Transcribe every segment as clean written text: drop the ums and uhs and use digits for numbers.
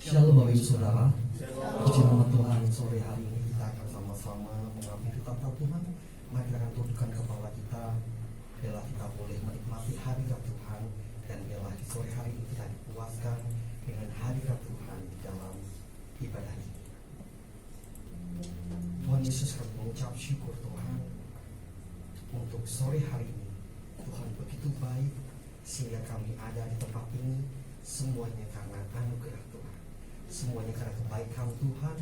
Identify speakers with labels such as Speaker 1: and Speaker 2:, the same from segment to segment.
Speaker 1: Shalom Bapak Ibu Saudara. Puji nama Tuhan, sore hari ini kita akan sama-sama mengambil kata Tuhan. Mari kita akan tundukkan kepala kita. Biarlah kita boleh menikmati hadirat Tuhan, dan biarlah di sore hari ini kita dipuaskan dengan hadirat Tuhan di dalam ibadah ini. Tuhan Yesus, kami mengucap syukur Tuhan untuk sore hari ini. Tuhan begitu baik sehingga kami ada di tempat ini, semuanya karena anugerah Tuhan, semuanya karena kebaikan Tuhan.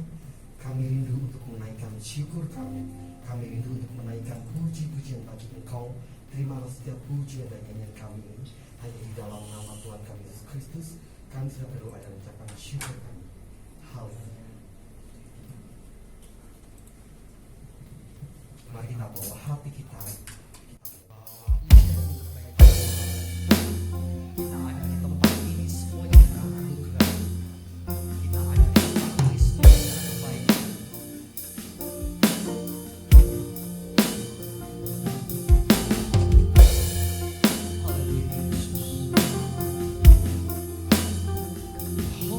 Speaker 1: Kami rindu untuk menaikkan syukur kami rindu untuk menaikkan puji-pujian bagi Engkau. Terimalah setiap pujian dan nyanyian kami ini hanya di dalam nama Tuhan kami Yesus Kristus. Kami sudah berdoa dan ucapkan syukur kami. Haleluya. Mari kita bawa hati kita. Kita ada di tempat ini semuanya karena anugerah. Kita ada di tempat ini semuanya karena kebaikan. Haleluya Yesus. Ku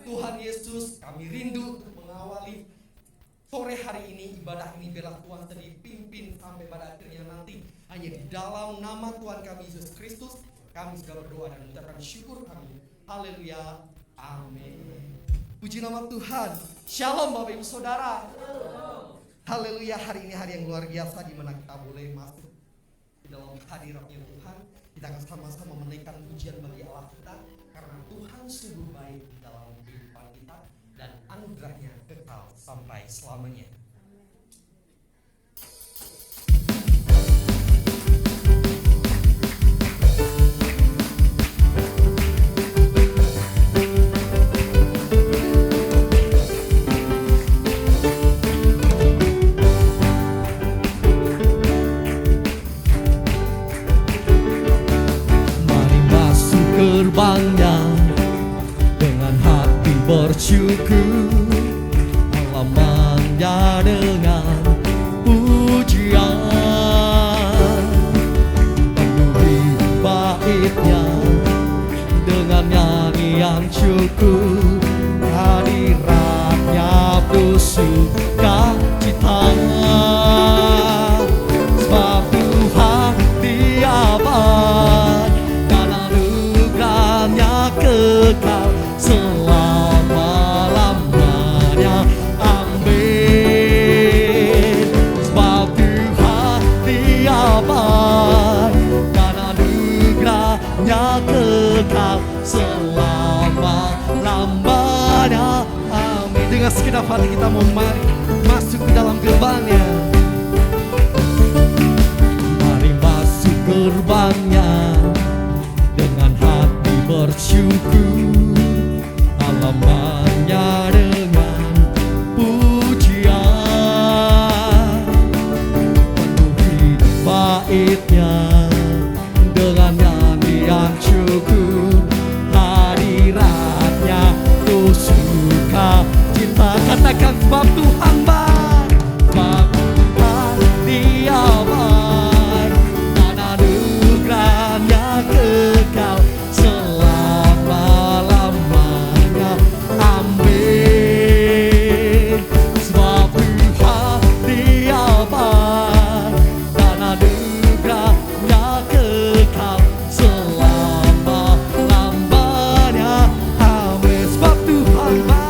Speaker 1: Tuhan Yesus, kami rindu untuk mengawali sore hari ini, ibadah ini biarlah Tuhan dipimpin sampai pada akhirnya nanti. Hanya di dalam nama Tuhan kami Yesus Kristus, kami sudah berdoa dan mengucapkan syukur kami. Haleluya, amin. Puji nama Tuhan. Shalom Bapak Ibu Saudara. Haleluya, hari ini hari yang luar biasa di mana kita boleh masuk di dalam hadiratnya Tuhan. Kita akan sama-sama menaikkan pujian bagi Allah kita, karena Tuhan sungguh baik di dalam kehidupan kita dan anugerahnya kekal sampai selamanya.
Speaker 2: Gerbangnya dengan hati bersyukur, halamannya dengan pujian, penuhi baitnya dengan nyanyian syukur, hadiratnya penuh sukacita, sebab Tuhan Dia baik, kekal selama-lamanya, amin. Sebab Tuhan Dia baik dan anugerahnya kekal selama-lamanya, amin. Dengan segenap hati kita mau masuk ke dalam gerbangnya. Mari masuk gerbangnya dengan hati bersyukur, halamannya dengan pujian, penuhi baitnya dengan nyanyian syukur, hadiratnya tuh sukacita. Katakan sebab Tuhan baik, sebab Tuhan Dia baik dan anugerahnya kekal selama-lamanya, amin. Sebab Tuhan Dia baik dan anugerahnya kekal selama-lamanya, amin. Sebab Tuhan baik,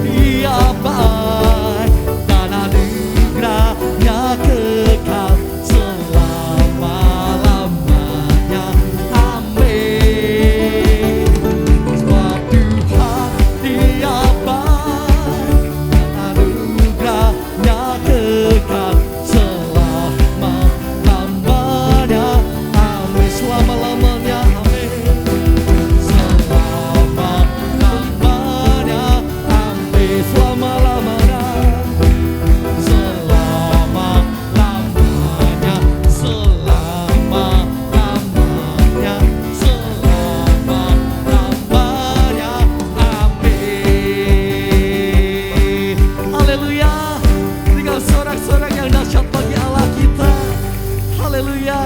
Speaker 2: Dia baik dan anugerahnya kekal selama-lamanya, amin. Sebab Tuhan Dia baik dan anugerahnya kekal selama-lamanya, amin. Selama-lamanya, amin. Selama-lamanya, amin. Selama-lamanya, selama-lamanya, selama-lamanya, selama-lamanya, amin. Haleluya. Tinggal sorak-sorak yang dahsyat bagi Allah kita. Haleluya.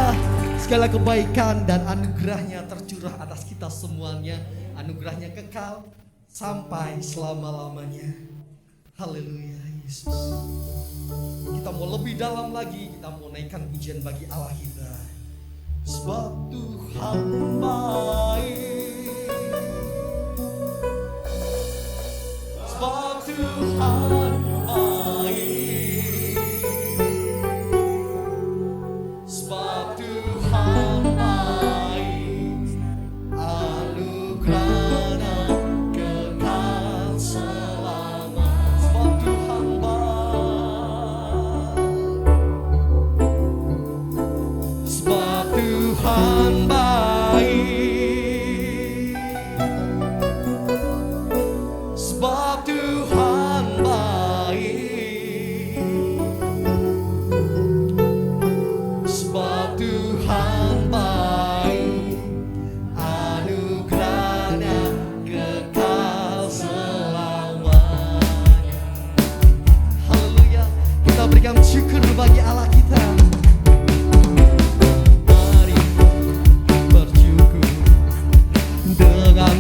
Speaker 2: Segala kebaikan dan anugerahnya tercurah atas kita semuanya. Anugerahnya kekal sampai selama-lamanya. Haleluya Yesus. Kita mau lebih dalam lagi, kita mau naikkan pujian bagi Allah kita. Sebab Tuhan baik, sebab Tuhan baik, sebab Tuhan baik, anugerahnya kekal selama. Sebab Tuhan baik, sebab Tuhan baik, sebab Tuhan baik, sebab Tuhan baik, anugerahnya kekal selamanya. Haleluya. Kita berikan syukur bagi Allah kita. Mari bersyukur dengan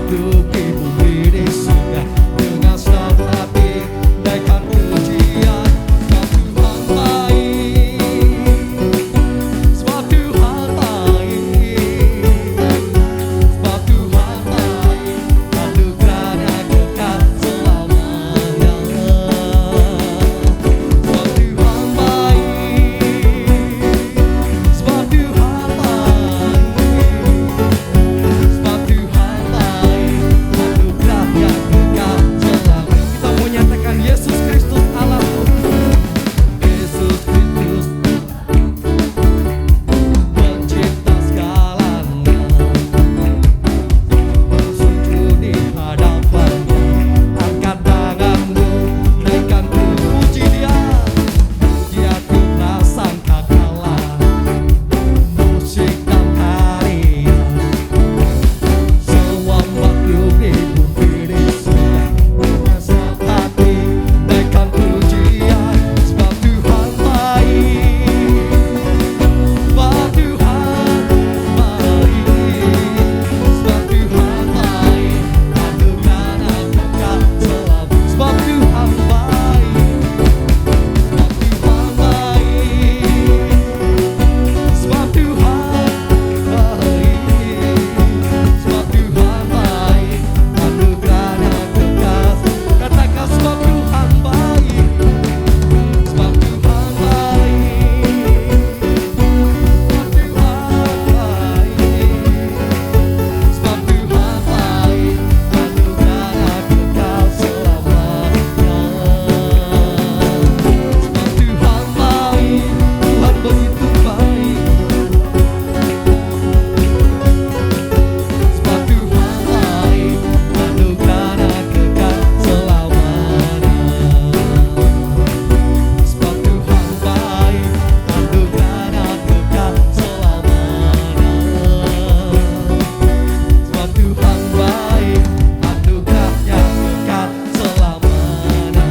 Speaker 2: hidup di bumi di surga dengan senang hati naikkan pujian. Sebab Tuhan baik, sebab Tuhan baik, sebab Tuhan baik, anugerahnya kekal selamanya. Sebab Tuhan baik, sebab Tuhan baik, sebab Tuhan baik, anugerahnya kekal selamanya. Kita mau nyatakan Yesus Kristus Allahku, Yesus Kristus pencipta segalanya, bersujud di hadapannya, angkat tanganmu, naikkan puji Dia. Dia ku prasangka kalah, musik dan tarian, semua makhluk di bumi di surga dengan senang hati naikkan pujian. Sebab Tuhan baik, sebab Tuhan baik, sebab Tuhan baik, anugerahnya kekal selamanya. Sebab Tuhan baik, sebab Tuhan baik, sebab Tuhan baik, sebab Tuhan baik, anugerahnya kekal. Katakan sebab Tuhan baik, sebab Tuhan baik, sebab Tuhan baik, sebab Tuhan baik, anugerahnya kekal selamanya. Sebab Tuhan baik, Tuhan begitu baik. Sebab Tuhan baik, anugerahnya kekal selamanya. Sebab Tuhan baik, anugerahnya kekal selamanya. Sebab Tuhan baik, anugerahnya kekal selamanya.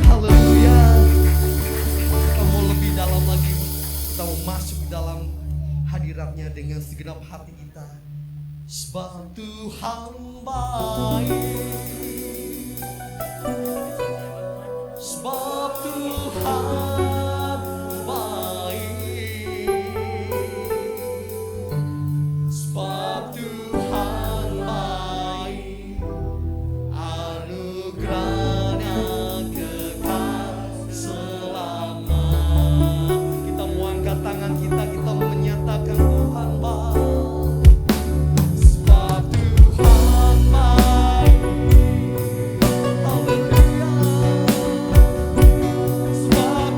Speaker 2: Haleluya. Kita mau lebih dalam lagi, kita mau masuk dalam hadiratnya dengan segenap hati kita. Sebab Tuhan baik, sebab Tuhan baik, sebab Tuhan baik, anugerahnya kekal selamanya. Kita mau angkat tangan kita, kita menyatakan Tuhan baik. Sebab Tuhan baik, haleluya. Sebab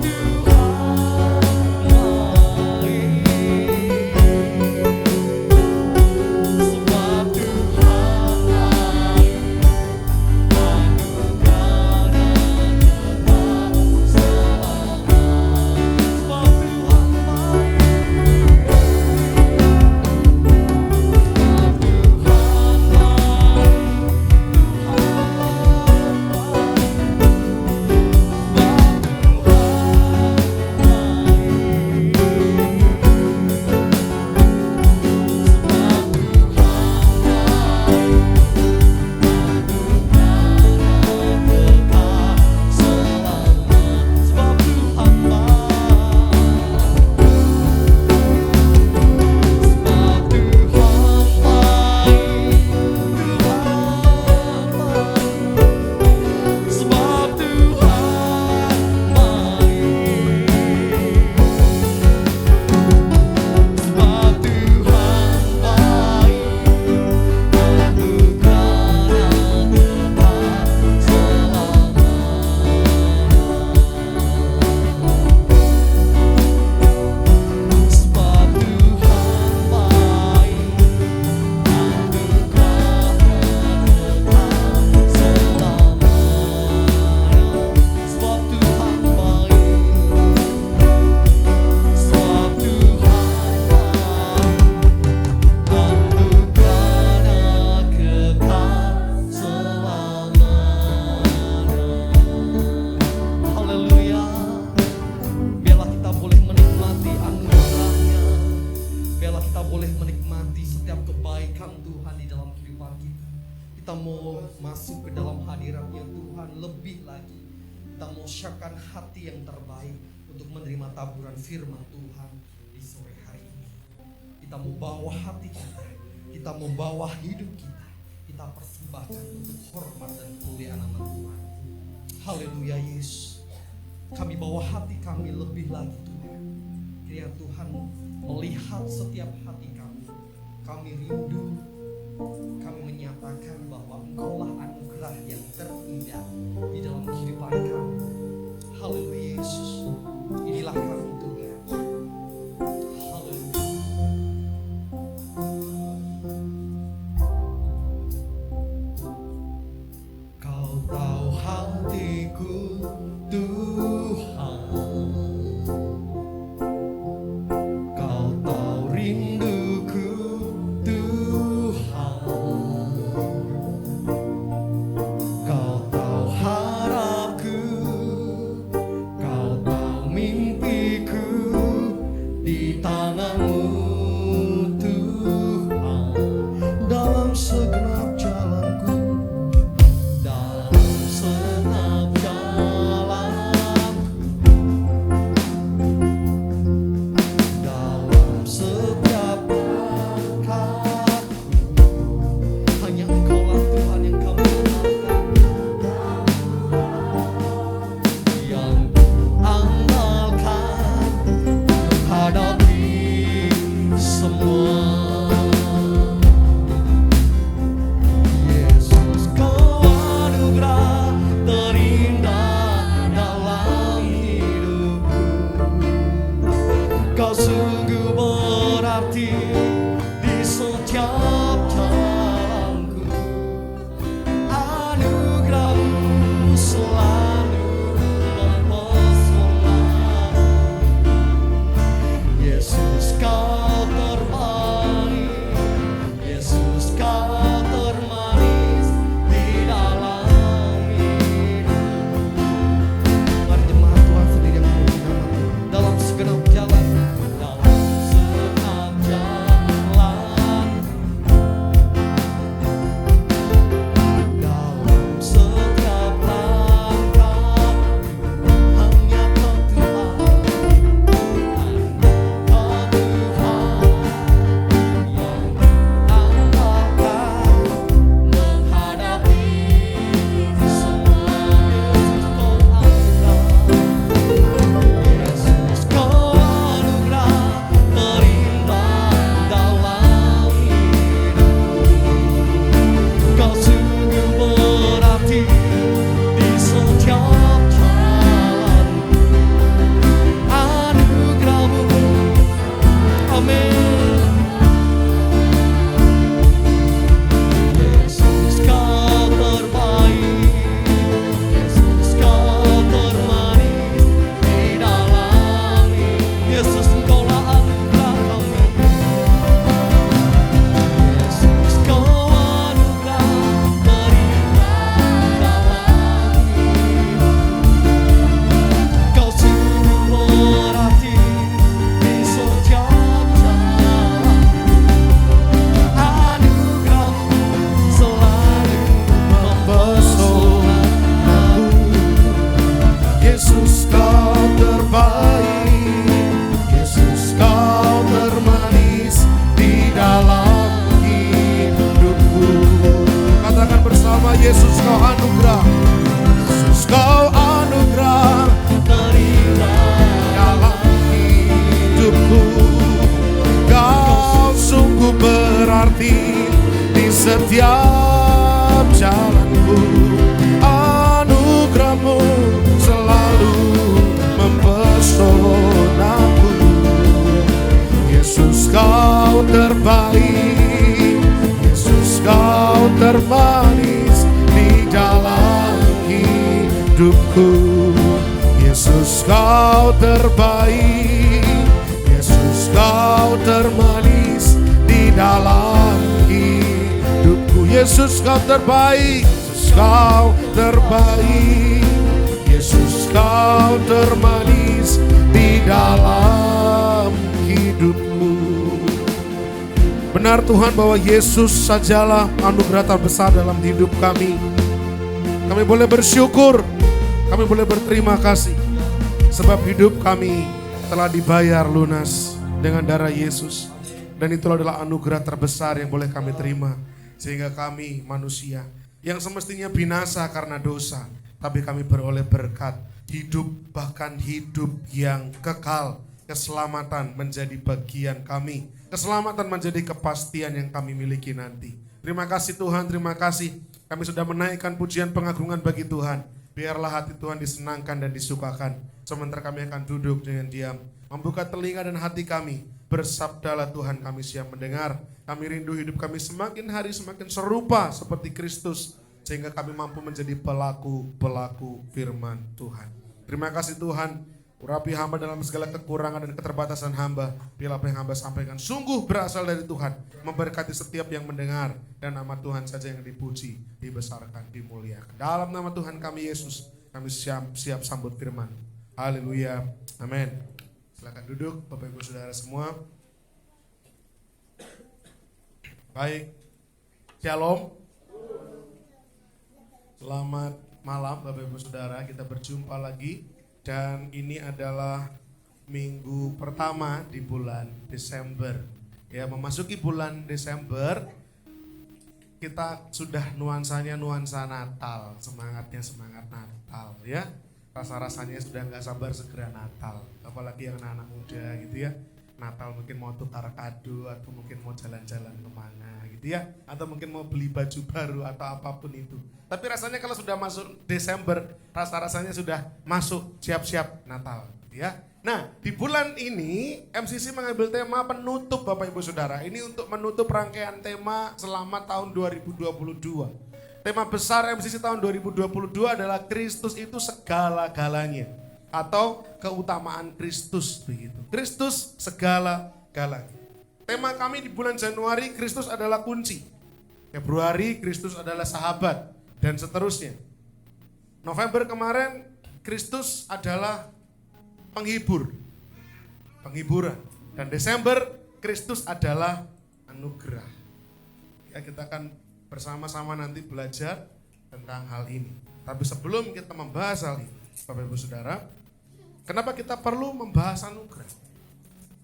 Speaker 2: menikmati setiap kebaikan Tuhan di dalam kehidupan kita. Kita mau masuk ke dalam hadirat-Nya Tuhan lebih lagi. Kita mau siapkan hati yang terbaik untuk menerima taburan firman Tuhan di sore hari ini. Kita mau bawa hati kita mau bawa hidup kita persembahkan untuk hormat dan kemuliaan nama Tuhan. Haleluya Yesus. Kami bawa hati kami lebih lagi Tuhan. Kiranya Tuhan melihat setiap hati kami. Kami rindu, kami menyatakan bahwa Engkaulah anugerah yang terindah di dalam kehidupan kami. Haleluya Yesus. Inilah kami Tuhan. Haleluya. Kau tahu hatiku Tuhan. Kau tahu rinduku Tuhan. Kau tahu harapku. Kau tahu mimpiku di tangan-Mu Tuhan. Dalam segenap jalanku, dalam segenap jalanku, dalam setiap langkahku, hanya Engkaulah Tuhan yang kami andalkan, yang andalkan hadapi semua. Yesus, Kau anugerah terindah dalam hidupku. Kau sungguh berarti di setiap jalanku. Anugerah-Mu selalu mempesona. Yesus, Kau terbaik. Yesus, Kau termanis di dalam hidupku. Mari jemaat Tuhan sendiri yang memuji nama Tuhan. Dalam segenap jalan, dalam segenap jalan, dalam setiap langkah, hanya Kau Tuhan, Kau Tuhan yang andalkan menghadapi semua. Yesus, Kau anugerah, Yesus, Kau anugerah terindah dalam hidupku. Kau sungguh berarti di setiap jalanku. Anugerah-Mu, amin. Yesus, Kau terbaik. Yesus, Kau termanis di dalam hidup. Yesus, Engkaulah anugerah kami. Yesus, Kau anugerah terindah dalam hidup. Kau sungguh berarti di setiap jalan. Anugerah-Mu selalu mempesona.
Speaker 3: Yesus, Kau terbaik. Yesus, Kau termanis di dalam hidupku. Katakan bersama, Yesus, Kau anugerah. Yesus, Kau anugerah
Speaker 2: Terindah
Speaker 3: dalam hidupku. Kau sungguh berarti di setiap jalanku. Anugerah-Mu selalu mempesonaku. Yesus, Kau terbaik. Yesus, Kau termanis di dalam hidupku. Yesus, Kau terbaik. Yesus, Kau termanis di dalam hidupku. Yesus, Kau terbaik. Yesus, Kau terbaik. Yesus, Kau termanis di dalam hidupku. benar Tuhan bahwa Yesus sajalah anugerah terbesar dalam hidup kami. Kami boleh bersyukur, kami boleh berterima kasih. Sebab hidup kami telah dibayar lunas dengan darah Yesus. Dan itu adalah anugerah terbesar yang boleh kami terima. Sehingga kami manusia yang semestinya binasa karena dosa, tapi kami beroleh berkat, hidup, bahkan hidup yang kekal. Keselamatan menjadi bagian kami. Keselamatan menjadi kepastian yang kami miliki nanti. Terima kasih Tuhan, terima kasih. Kami sudah menaikkan pujian pengagungan bagi Tuhan. Biarlah hati Tuhan disenangkan dan disukakan. Sementara kami akan duduk dengan diam. Membuka telinga dan hati kami. Bersabdalah Tuhan, kami siap mendengar. Kami rindu hidup kami semakin hari semakin serupa seperti Kristus. Sehingga kami mampu menjadi pelaku-pelaku firman Tuhan. Terima kasih Tuhan. Urapi hamba dalam segala kekurangan dan keterbatasan hamba. Biarlah apa yang hamba sampaikan sungguh berasal dari Tuhan. Memberkati setiap yang mendengar. Dan nama Tuhan saja yang dipuji, dibesarkan, dimuliakan. Dalam nama Tuhan kami Yesus, kami siap sambut firman. Haleluya. Amin. Silakan duduk Bapak Ibu Saudara semua. Baik. Shalom. Selamat malam Bapak Ibu Saudara. Kita berjumpa lagi. Dan ini adalah minggu pertama di bulan Desember. Ya, memasuki bulan Desember, kita sudah nuansanya nuansa Natal, semangatnya semangat Natal, ya. Rasa-rasanya sudah nggak sabar segera Natal. Apalagi yang anak-anak muda gitu ya. Natal mungkin mau tukar kado atau mungkin mau jalan-jalan kemana gitu ya. Atau mungkin mau beli baju baru atau apapun itu. Tapi rasanya kalau sudah masuk Desember, rasa-rasanya sudah masuk siap-siap Natal ya. Nah di bulan ini MCC mengambil tema penutup Bapak Ibu Saudara. Ini untuk menutup rangkaian tema selama tahun 2022. Tema besar MCC tahun 2022 adalah Kristus itu segala-galanya. Atau keutamaan Kristus begitu. Kristus segala-galanya. Tema kami di bulan Januari, Kristus adalah kunci. Februari, Kristus adalah sahabat. Dan seterusnya. November kemarin, Kristus adalah penghibur. Penghiburan. Dan Desember, Kristus adalah anugerah. Ya, kita akan bersama-sama nanti belajar tentang hal ini. Tapi sebelum kita membahas hal ini, Bapak Ibu Saudara, kenapa kita perlu membahas anugerah?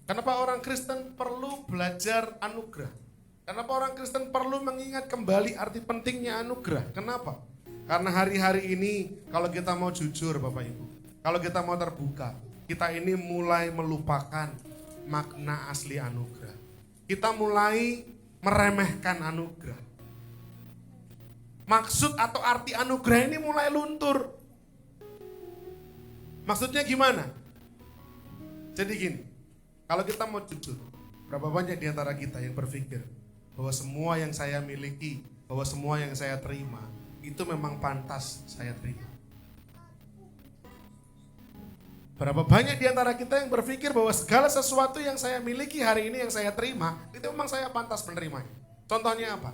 Speaker 3: Kenapa orang Kristen perlu belajar anugerah? Kenapa orang Kristen perlu mengingat kembali arti pentingnya anugerah? Kenapa? Karena hari-hari ini kalau kita mau jujur Bapak Ibu, kalau kita mau terbuka, kita ini mulai melupakan makna asli anugerah. Kita mulai meremehkan anugerah. Maksud atau arti anugerah ini mulai luntur. Maksudnya gimana? Jadi gini, kalau kita mau jujur, berapa banyak di antara kita yang berpikir bahwa semua yang saya miliki, bahwa semua yang saya terima, itu memang pantas saya terima. Berapa banyak di antara kita yang berpikir bahwa segala sesuatu yang saya miliki hari ini yang saya terima, itu memang saya pantas menerimanya. Contohnya apa?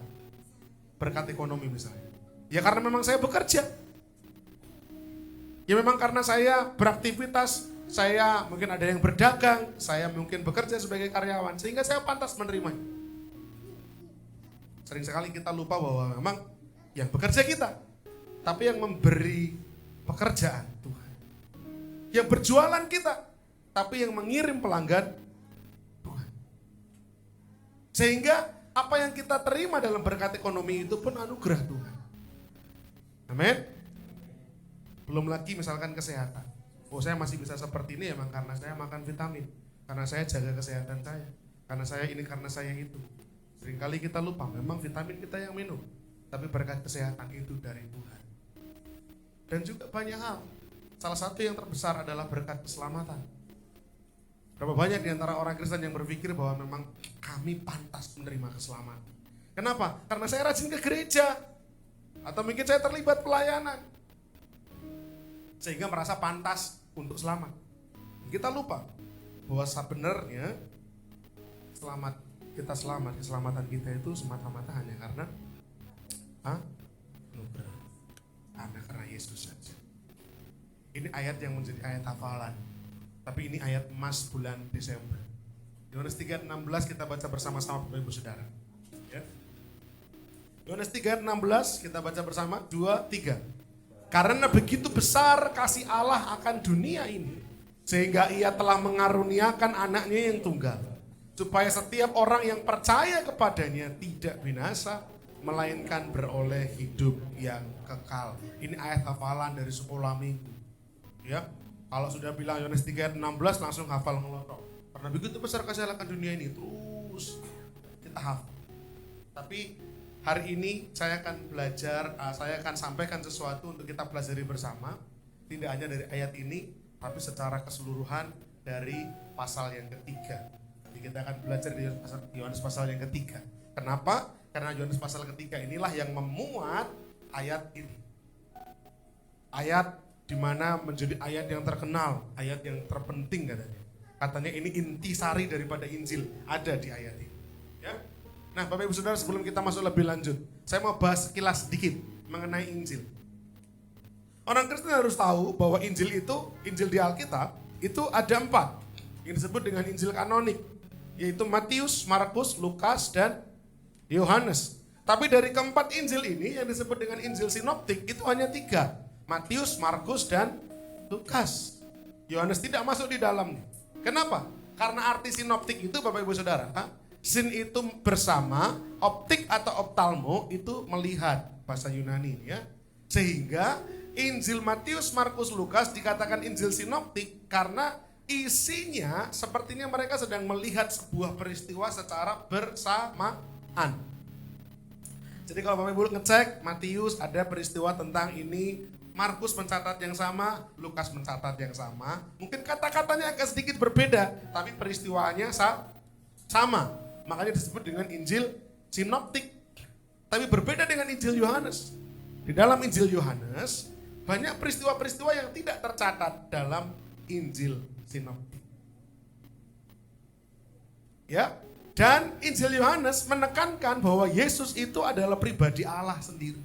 Speaker 3: Berkat ekonomi misalnya. Ya karena memang saya bekerja. Ya memang karena saya beraktivitas, saya mungkin ada yang berdagang, saya mungkin bekerja sebagai karyawan, sehingga saya pantas menerimanya. Sering sekali kita lupa bahwa memang yang bekerja kita, tapi yang memberi pekerjaan Tuhan. Yang berjualan kita, tapi yang mengirim pelanggan Tuhan. Sehingga apa yang kita terima dalam berkat ekonomi itu pun anugerah Tuhan. Amin. Belum lagi misalkan kesehatan. Oh saya masih bisa seperti ini emang karena saya makan vitamin. Karena saya jaga kesehatan saya. Karena saya ini, karena saya itu. Seringkali kita lupa, memang vitamin kita yang minum. Tapi berkat kesehatan itu dari Tuhan. Dan juga banyak hal. Salah satu yang terbesar adalah berkat keselamatan. Berapa banyak di antara orang Kristen yang berpikir bahwa memang kami pantas menerima keselamatan. Kenapa? Karena saya rajin ke gereja. Atau mungkin saya terlibat pelayanan. Sehingga merasa pantas untuk selamat. Kita lupa bahwa sebenarnya keselamatan kita itu semata-mata hanya karena anugerah. Karena Yesus saja. Ini ayat yang menjadi ayat hafalan. Tapi ini ayat emas bulan Desember. Yohanes 3:16 kita baca bersama-sama Bapak Ibu Saudara. Yohanes 3 ayat 16 kita baca bersama. 2, 3. Karena begitu besar kasih Allah akan dunia ini, sehingga ia telah mengaruniakan anaknya yang tunggal, supaya setiap orang yang percaya kepadanya tidak binasa, melainkan beroleh hidup yang kekal. Ini ayat hafalan dari sekolah minggu. Ya, kalau sudah bilang Yohanes 3 ayat 16 langsung hafal ngelotok. Karena begitu besar kasih Allah akan dunia ini, terus kita hafal. Tapi hari ini saya akan belajar, saya akan sampaikan sesuatu untuk kita pelajari bersama. Tidak hanya dari ayat ini, tapi secara keseluruhan dari pasal yang ketiga. Jadi kita akan belajar di Yohanes pasal yang ketiga. Kenapa? Karena Yohanes pasal ketiga inilah yang memuat ayat ini. Ayat di mana menjadi ayat yang terkenal, ayat yang terpenting katanya. Katanya ini intisari daripada Injil, ada di ayat ini. Ya. Nah, Bapak Ibu Saudara, sebelum kita masuk lebih lanjut, saya mau bahas sekilas sedikit mengenai Injil. Orang Kristen harus tahu bahwa Injil di Alkitab, itu ada 4 yang disebut dengan Injil kanonik, yaitu Matius, Markus, Lukas, dan Yohanes. Tapi dari keempat Injil ini yang disebut dengan Injil sinoptik itu hanya 3, Matius, Markus, dan Lukas. Yohanes tidak masuk di dalamnya. Kenapa? Karena arti sinoptik itu, Bapak Ibu Saudara, sin itu bersama, optik atau optalmo itu melihat, bahasa Yunani ya. Sehingga Injil Matius, Markus, Lukas dikatakan Injil sinoptik karena isinya sepertinya mereka sedang melihat sebuah peristiwa secara bersamaan. Jadi kalau Bapak Ibu ngecek Matius ada peristiwa tentang ini, Markus mencatat yang sama, Lukas mencatat yang sama. Mungkin kata-katanya agak sedikit berbeda, tapi peristiwanya sama. Makanya disebut dengan Injil sinoptik. Tapi berbeda dengan Injil Yohanes. Di dalam Injil Yohanes banyak peristiwa-peristiwa yang tidak tercatat dalam Injil sinoptik. Ya, dan Injil Yohanes menekankan bahwa Yesus itu adalah pribadi Allah sendiri.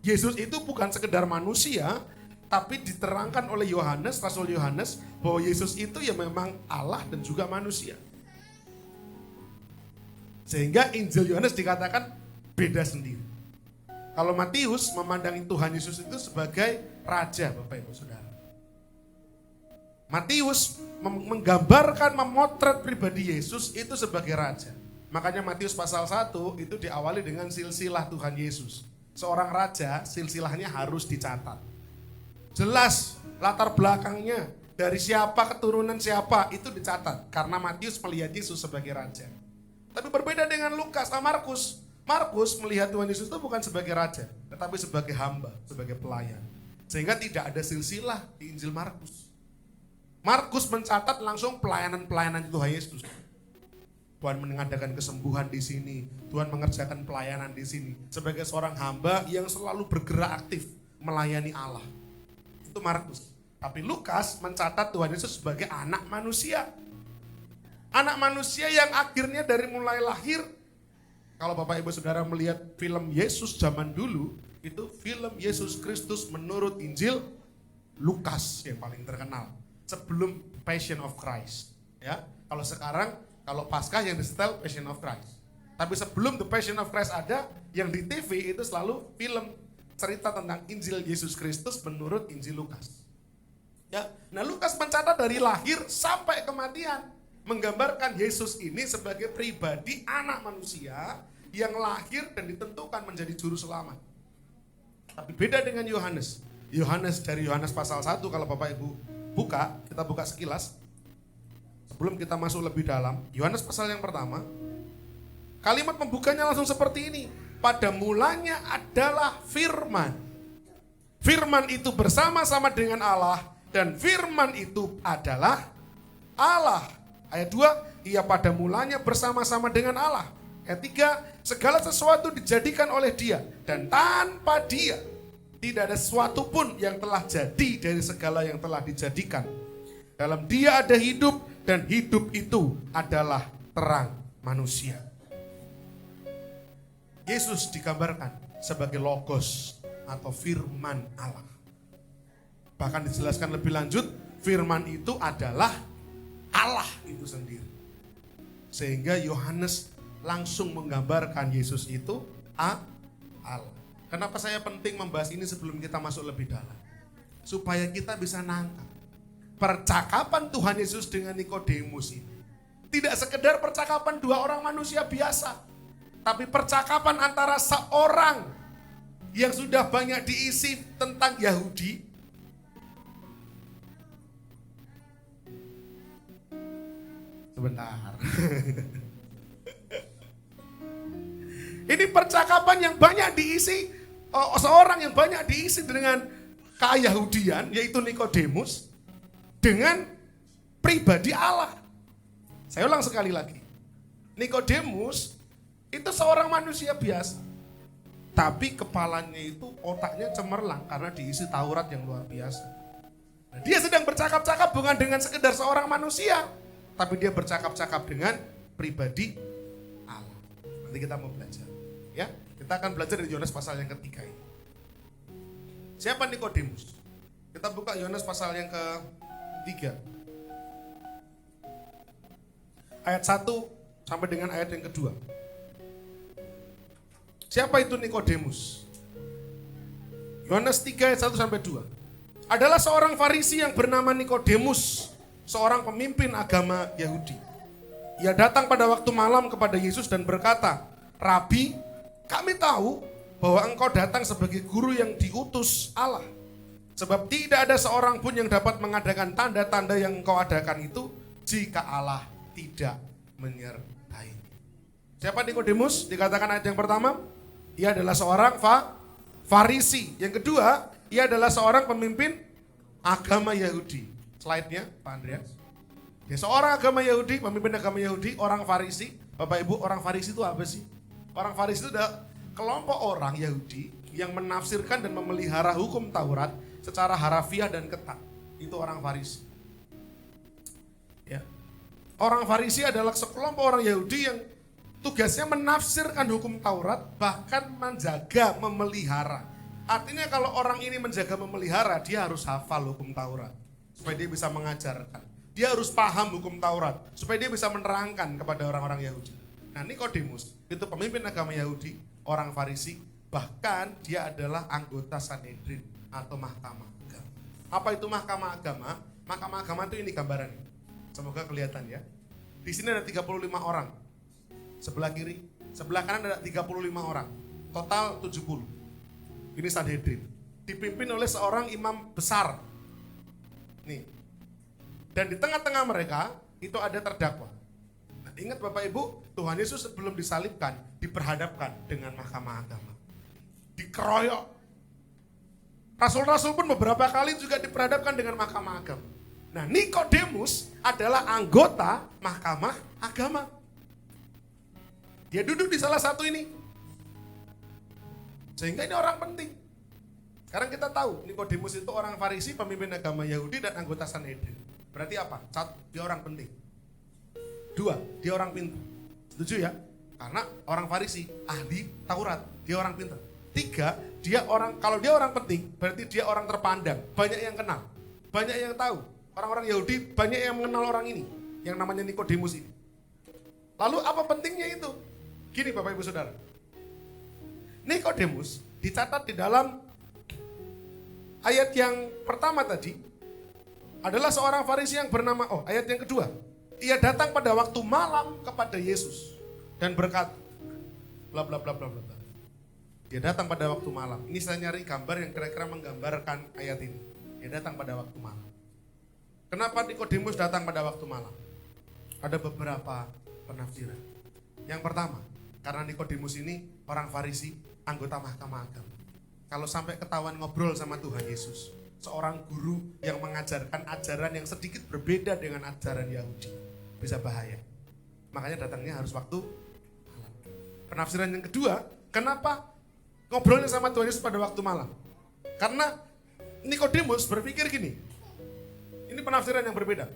Speaker 3: Yesus itu bukan sekedar manusia, tapi diterangkan oleh Yohanes, Rasul Yohanes, bahwa Yesus itu ya memang Allah dan juga manusia. Sehingga Injil Yohanes dikatakan beda sendiri. Kalau Matius memandangi Tuhan Yesus itu sebagai raja, Bapak Ibu Saudara. Matius menggambarkan, memotret pribadi Yesus itu sebagai raja. Makanya Matius pasal 1 itu diawali dengan silsilah Tuhan Yesus. Seorang raja, silsilahnya harus dicatat. Jelas latar belakangnya, dari siapa, keturunan siapa, itu dicatat. Karena Matius melihat Yesus sebagai raja. Tapi berbeda dengan Lukas sama Markus. Markus melihat Tuhan Yesus itu bukan sebagai raja, tetapi sebagai hamba, sebagai pelayan. Sehingga tidak ada silsilah di Injil Markus. Markus mencatat langsung pelayanan-pelayanan Tuhan Yesus. Tuhan mengadakan kesembuhan di sini, Tuhan mengerjakan pelayanan di sini. Sebagai seorang hamba yang selalu bergerak aktif melayani Allah. Itu Markus. Tapi Lukas mencatat Tuhan Yesus sebagai anak manusia. Anak manusia yang akhirnya dari mulai lahir, kalau Bapak Ibu Saudara melihat film Yesus zaman dulu, itu film Yesus Kristus menurut Injil Lukas yang paling terkenal. Sebelum Passion of Christ. Ya, kalau sekarang, kalau Paskah yang disetel Passion of Christ. Tapi sebelum The Passion of Christ ada, yang di TV itu selalu film cerita tentang Injil Yesus Kristus menurut Injil Lukas. Ya, nah Lukas mencatat dari lahir sampai kematian, menggambarkan Yesus ini sebagai pribadi anak manusia yang lahir dan ditentukan menjadi juru selamat. Tapi beda dengan Yohanes. Yohanes dari Yohanes pasal 1 kalau Bapak Ibu buka, kita buka sekilas. Sebelum kita masuk lebih dalam, Yohanes pasal yang pertama, kalimat pembukanya langsung seperti ini. Pada mulanya adalah firman. Firman itu bersama-sama dengan Allah dan firman itu adalah Allah. Ayat 2, ia pada mulanya bersama-sama dengan Allah. Ayat 3, segala sesuatu dijadikan oleh dia dan tanpa dia tidak ada sesuatu pun yang telah jadi dari segala yang telah dijadikan. Dalam dia ada hidup dan hidup itu adalah terang manusia. Yesus digambarkan sebagai logos atau firman Allah. Bahkan dijelaskan lebih lanjut, firman itu adalah Allah itu sendiri. Sehingga Yohanes langsung menggambarkan Yesus itu Allah. Kenapa saya penting membahas ini sebelum kita masuk lebih dalam? Supaya kita bisa nangkap percakapan Tuhan Yesus dengan Nikodemus ini. Tidak sekedar percakapan dua orang manusia biasa, tapi percakapan antara seorang yang sudah banyak diisi tentang Yahudi. Sebentar. Ini percakapan yang banyak diisi, seorang yang banyak diisi dengan keyahudian, yaitu Nikodemus, dengan pribadi Allah. Saya ulang sekali lagi. Nikodemus itu seorang manusia biasa. Tapi kepalanya itu, otaknya cemerlang karena diisi Taurat yang luar biasa. Nah, dia sedang bercakap-cakap bukan dengan sekedar seorang manusia, tapi dia bercakap-cakap dengan pribadi Allah. Nanti kita mau belajar. Ya, kita akan belajar dari Yohanes pasal yang ketiga ini. Siapa Nikodemus? Kita buka Yohanes pasal yang ketiga. Ayat 1 sampai dengan ayat yang kedua. Siapa itu Nikodemus? Yohanes 3 ayat 1 sampai 2. Adalah seorang Farisi yang bernama Nikodemus, seorang pemimpin agama Yahudi. Ia datang pada waktu malam kepada Yesus dan berkata, "Rabi, kami tahu bahwa engkau datang sebagai guru yang diutus Allah. Sebab tidak ada seorang pun yang dapat mengadakan tanda-tanda yang engkau adakan itu jika Allah tidak menyertai." Siapa Nikodemus? Dikatakan ayat yang pertama, ia adalah seorang Farisi. Yang kedua, ia adalah seorang pemimpin agama Yahudi. Slide-nya, Pak Andreas. Ya, seorang agama Yahudi, pemimpin agama Yahudi, orang Farisi. Bapak Ibu, orang Farisi itu apa sih? Orang Farisi itu adalah kelompok orang Yahudi yang menafsirkan dan memelihara hukum Taurat secara harafiah dan ketat. Itu orang Farisi. Ya. Orang Farisi adalah sekelompok orang Yahudi yang tugasnya menafsirkan hukum Taurat, bahkan menjaga, memelihara. Artinya kalau orang ini menjaga, memelihara, dia harus hafal hukum Taurat supaya dia bisa mengajarkan. Dia harus paham hukum Taurat supaya dia bisa menerangkan kepada orang-orang Yahudi. Nah, Nikodemus itu pemimpin agama Yahudi, orang Farisi, bahkan dia adalah anggota Sanhedrin atau mahkamah agama. Apa itu mahkamah agama? Mahkamah agama itu ini gambarannya. Semoga kelihatan ya. Di sini ada 35 orang. Sebelah kiri, sebelah kanan ada 35 orang. Total 70. Ini Sanhedrin. Dipimpin oleh seorang imam besar. Nih. Dan di tengah-tengah mereka itu ada terdakwa. Nah, ingat Bapak Ibu, Tuhan Yesus sebelum disalibkan diperhadapkan dengan mahkamah agama. Dikeroyok. Rasul-rasul pun beberapa kali juga diperhadapkan dengan mahkamah agama. Nah, Nikodemus adalah anggota mahkamah agama. Dia duduk di salah satu ini. Sehingga ini orang penting. Sekarang kita tahu Nikodemus itu orang Farisi, pemimpin agama Yahudi dan anggota Sanhedrin. Berarti apa? Satu, dia orang penting. Dua, dia orang pintar. Setuju ya? Karena orang Farisi, ahli Taurat, dia orang pintar. Tiga, kalau dia orang penting, berarti dia orang terpandang. Banyak yang kenal, banyak yang tahu. Orang-orang Yahudi banyak yang mengenal orang ini, yang namanya Nikodemus ini. Lalu apa pentingnya itu? Gini Bapak Ibu Saudara. Nikodemus dicatat di dalam ayat yang pertama tadi adalah seorang Farisi yang bernama, ayat yang kedua. Ia datang pada waktu malam kepada Yesus dan berkata, bla bla bla bla bla. Dia datang pada waktu malam. Ini saya nyari gambar yang kira-kira menggambarkan ayat ini. Dia datang pada waktu malam. Kenapa Nikodemus datang pada waktu malam? Ada beberapa penafsiran. Yang pertama, karena Nikodemus ini orang Farisi, anggota mahkamah agama. Kalau sampai ketahuan ngobrol sama Tuhan Yesus, seorang guru yang mengajarkan ajaran yang sedikit berbeda dengan ajaran Yahudi, bisa bahaya. Makanya datangnya harus waktu malam. Penafsiran yang kedua, kenapa ngobrolnya sama Tuhan Yesus pada waktu malam? Karena Nikodemus berpikir gini, ini penafsiran yang berbeda.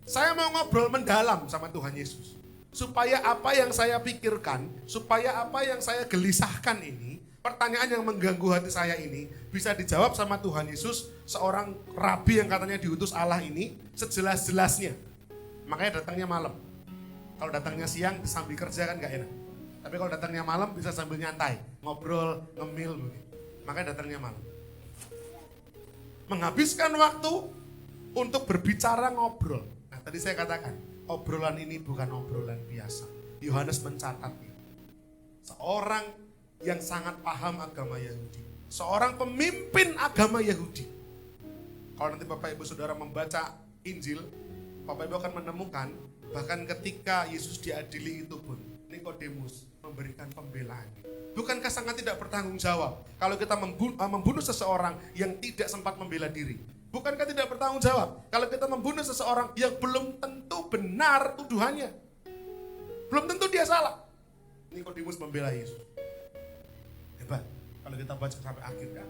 Speaker 3: Saya mau ngobrol mendalam sama Tuhan Yesus. Supaya apa yang saya pikirkan, supaya apa yang saya gelisahkan ini, pertanyaan yang mengganggu hati saya ini, bisa dijawab sama Tuhan Yesus, seorang rabi yang katanya diutus Allah ini, sejelas-jelasnya. Makanya datangnya malam. Kalau datangnya siang, sambil kerja kan gak enak. Tapi kalau datangnya malam bisa sambil nyantai, ngobrol, ngemil begitu. Makanya datangnya malam. Menghabiskan waktu untuk berbicara ngobrol. Nah, tadi saya katakan, obrolan ini bukan obrolan biasa. Yohanes mencatatnya. Seorang yang sangat paham agama Yahudi. Seorang pemimpin agama Yahudi. Kalau nanti Bapak Ibu Saudara membaca Injil, Bapak Ibu akan menemukan bahkan ketika Yesus diadili itu pun Nikodemus memberikan pembelaan. Bukankah sangat tidak bertanggung jawab kalau kita membunuh seseorang yang tidak sempat membela diri? Bukankah tidak bertanggung jawab kalau kita membunuh seseorang yang belum tentu benar tuduhannya? Belum tentu dia salah. Nikodemus membela Yesus. Hebat kalau kita baca sampai akhir kan.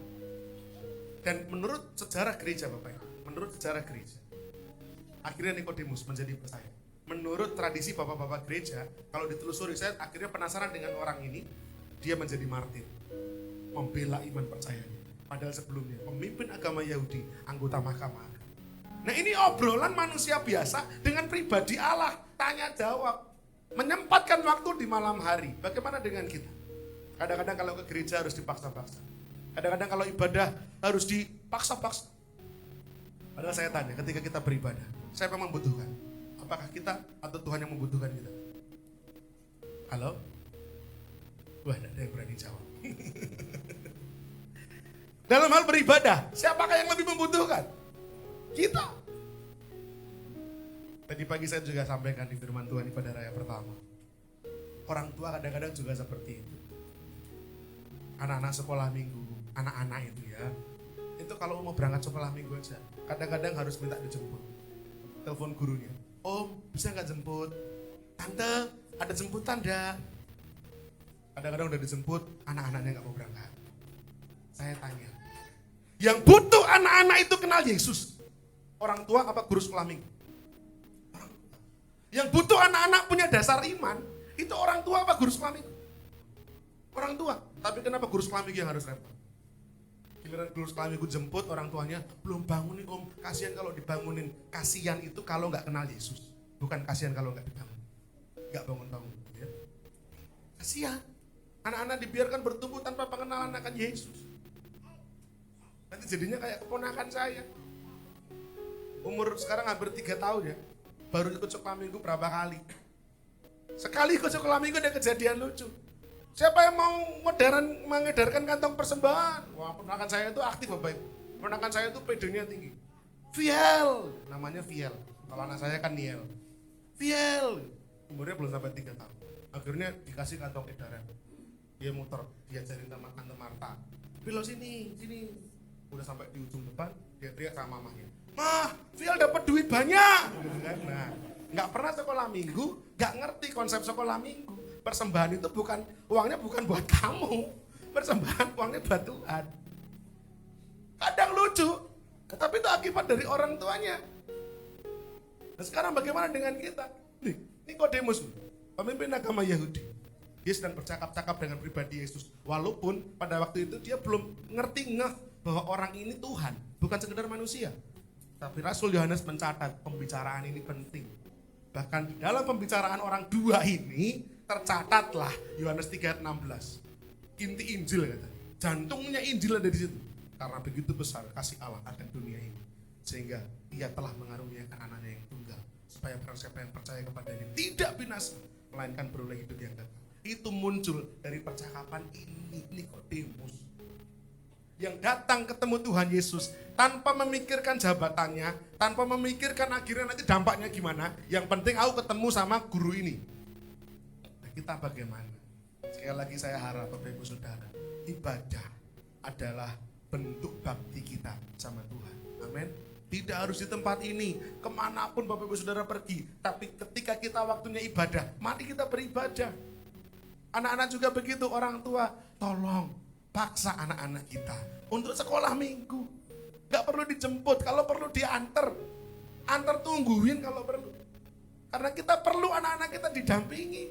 Speaker 3: Dan menurut sejarah gereja Bapak Ibu, menurut sejarah gereja, akhirnya Nikodemus menjadi percaya. Menurut tradisi bapak-bapak gereja, kalau ditelusuri saya akhirnya penasaran dengan orang ini, dia menjadi martir, membela iman percayanya. Padahal sebelumnya pemimpin agama Yahudi, anggota mahkamah. Nah ini obrolan manusia biasa dengan pribadi Allah, tanya jawab, menyempatkan waktu di malam hari. Bagaimana dengan kita? Kadang-kadang kalau ke gereja harus dipaksa-paksa. Kadang-kadang kalau ibadah harus dipaksa-paksa. Padahal saya tanya, ketika kita beribadah, siapa yang membutuhkan? Apakah kita atau Tuhan yang membutuhkan kita? Halo? Wah, tidak ada yang berani jawab. Dalam hal beribadah, siapakah yang lebih membutuhkan? Kita. Tadi pagi saya juga sampaikan di firman Tuhan pada raya pertama. Orang tua kadang-kadang juga seperti itu. Anak-anak sekolah minggu, anak-anak itu ya, itu kalau mau berangkat sekolah minggu aja, kadang-kadang harus minta dijemput. Telepon gurunya, Om bisa nggak jemput? Tante ada jemputan enggak? Kadang-kadang udah dijemput, anak-anaknya nggak mau berangkat. Saya tanya, yang butuh anak-anak itu kenal Yesus, orang tua apa guru sekolah minggu? Yang butuh anak-anak punya dasar iman, itu orang tua apa guru sekolah minggu? Orang tua. Tapi kenapa guru sekolah minggu yang harus repot? Giliran guru sekolah minggu jemput orang tuanya, belum bangunin Om, kasihan kalau dibangunin. Kasihan itu kalau nggak kenal Yesus, bukan kasihan kalau nggak dibangun, nggak bangun-bangun. Ya. Kasihan. Anak-anak dibiarkan bertumbuh tanpa pengenalan akan Yesus. Nanti jadinya kayak keponakan saya. Umur sekarang hampir 3 tahun ya, baru ikut sekolah minggu berapa kali. Sekali ikut sekolah minggu ada kejadian lucu. Siapa yang mau mengedarkan kantong persembahan? Wah, ponakan saya itu aktif Bapak Ibu. Ponakan saya itu PD-nya tinggi. Viel, namanya Viel. Kalau anak saya kan Niel. Viel, umurnya belum sampai 3 tahun. Akhirnya dikasih kantong edaran. Dia muter, diajarin sama Tante Marta. Viel sini. Udah sampai di ujung depan, dia teriak sama mamanya. Mah, Viel dapat duit banyak. Nah, nggak pernah sekolah minggu, nggak ngerti konsep sekolah minggu. Persembahan itu uangnya bukan buat kamu. Persembahan uangnya buat Tuhan. Kadang lucu, tapi itu akibat dari orang tuanya. Nah sekarang bagaimana dengan kita? Nikodemus, pemimpin agama Yahudi. Dia sedang bercakap-cakap dengan pribadi Yesus. Walaupun pada waktu itu dia belum ngerti bahwa orang ini Tuhan, bukan sekedar manusia. Tapi Rasul Yohanes mencatat pembicaraan ini penting. Bahkan di dalam pembicaraan orang dua ini tercatatlah Yohanes 3:16. Inti Injil katanya. Jantungnya Injil ada di situ. Karena begitu besar kasih Allah akan dunia ini, sehingga Ia telah mengaruniakan anaknya yang tunggal, supaya barang siapa yang percaya kepadanya tidak binasa, melainkan beroleh hidup yang kekal. Itu muncul dari percakapan ini Nikodemus, yang datang ketemu Tuhan Yesus tanpa memikirkan jabatannya, tanpa memikirkan akhirnya nanti dampaknya gimana. Yang penting aku ketemu sama guru ini. Nah, kita bagaimana? Sekali lagi saya harap Bapak Ibu Saudara, ibadah adalah bentuk bakti kita sama Tuhan. Amin. Tidak harus di tempat ini, kemanapun Bapak Ibu Saudara pergi. Tapi ketika kita waktunya ibadah, mari kita beribadah. Anak-anak juga begitu, orang tua tolong paksa anak-anak kita untuk sekolah minggu. Gak perlu dijemput, kalau perlu diantar. Antar tungguin kalau perlu. Karena kita perlu anak-anak kita didampingi.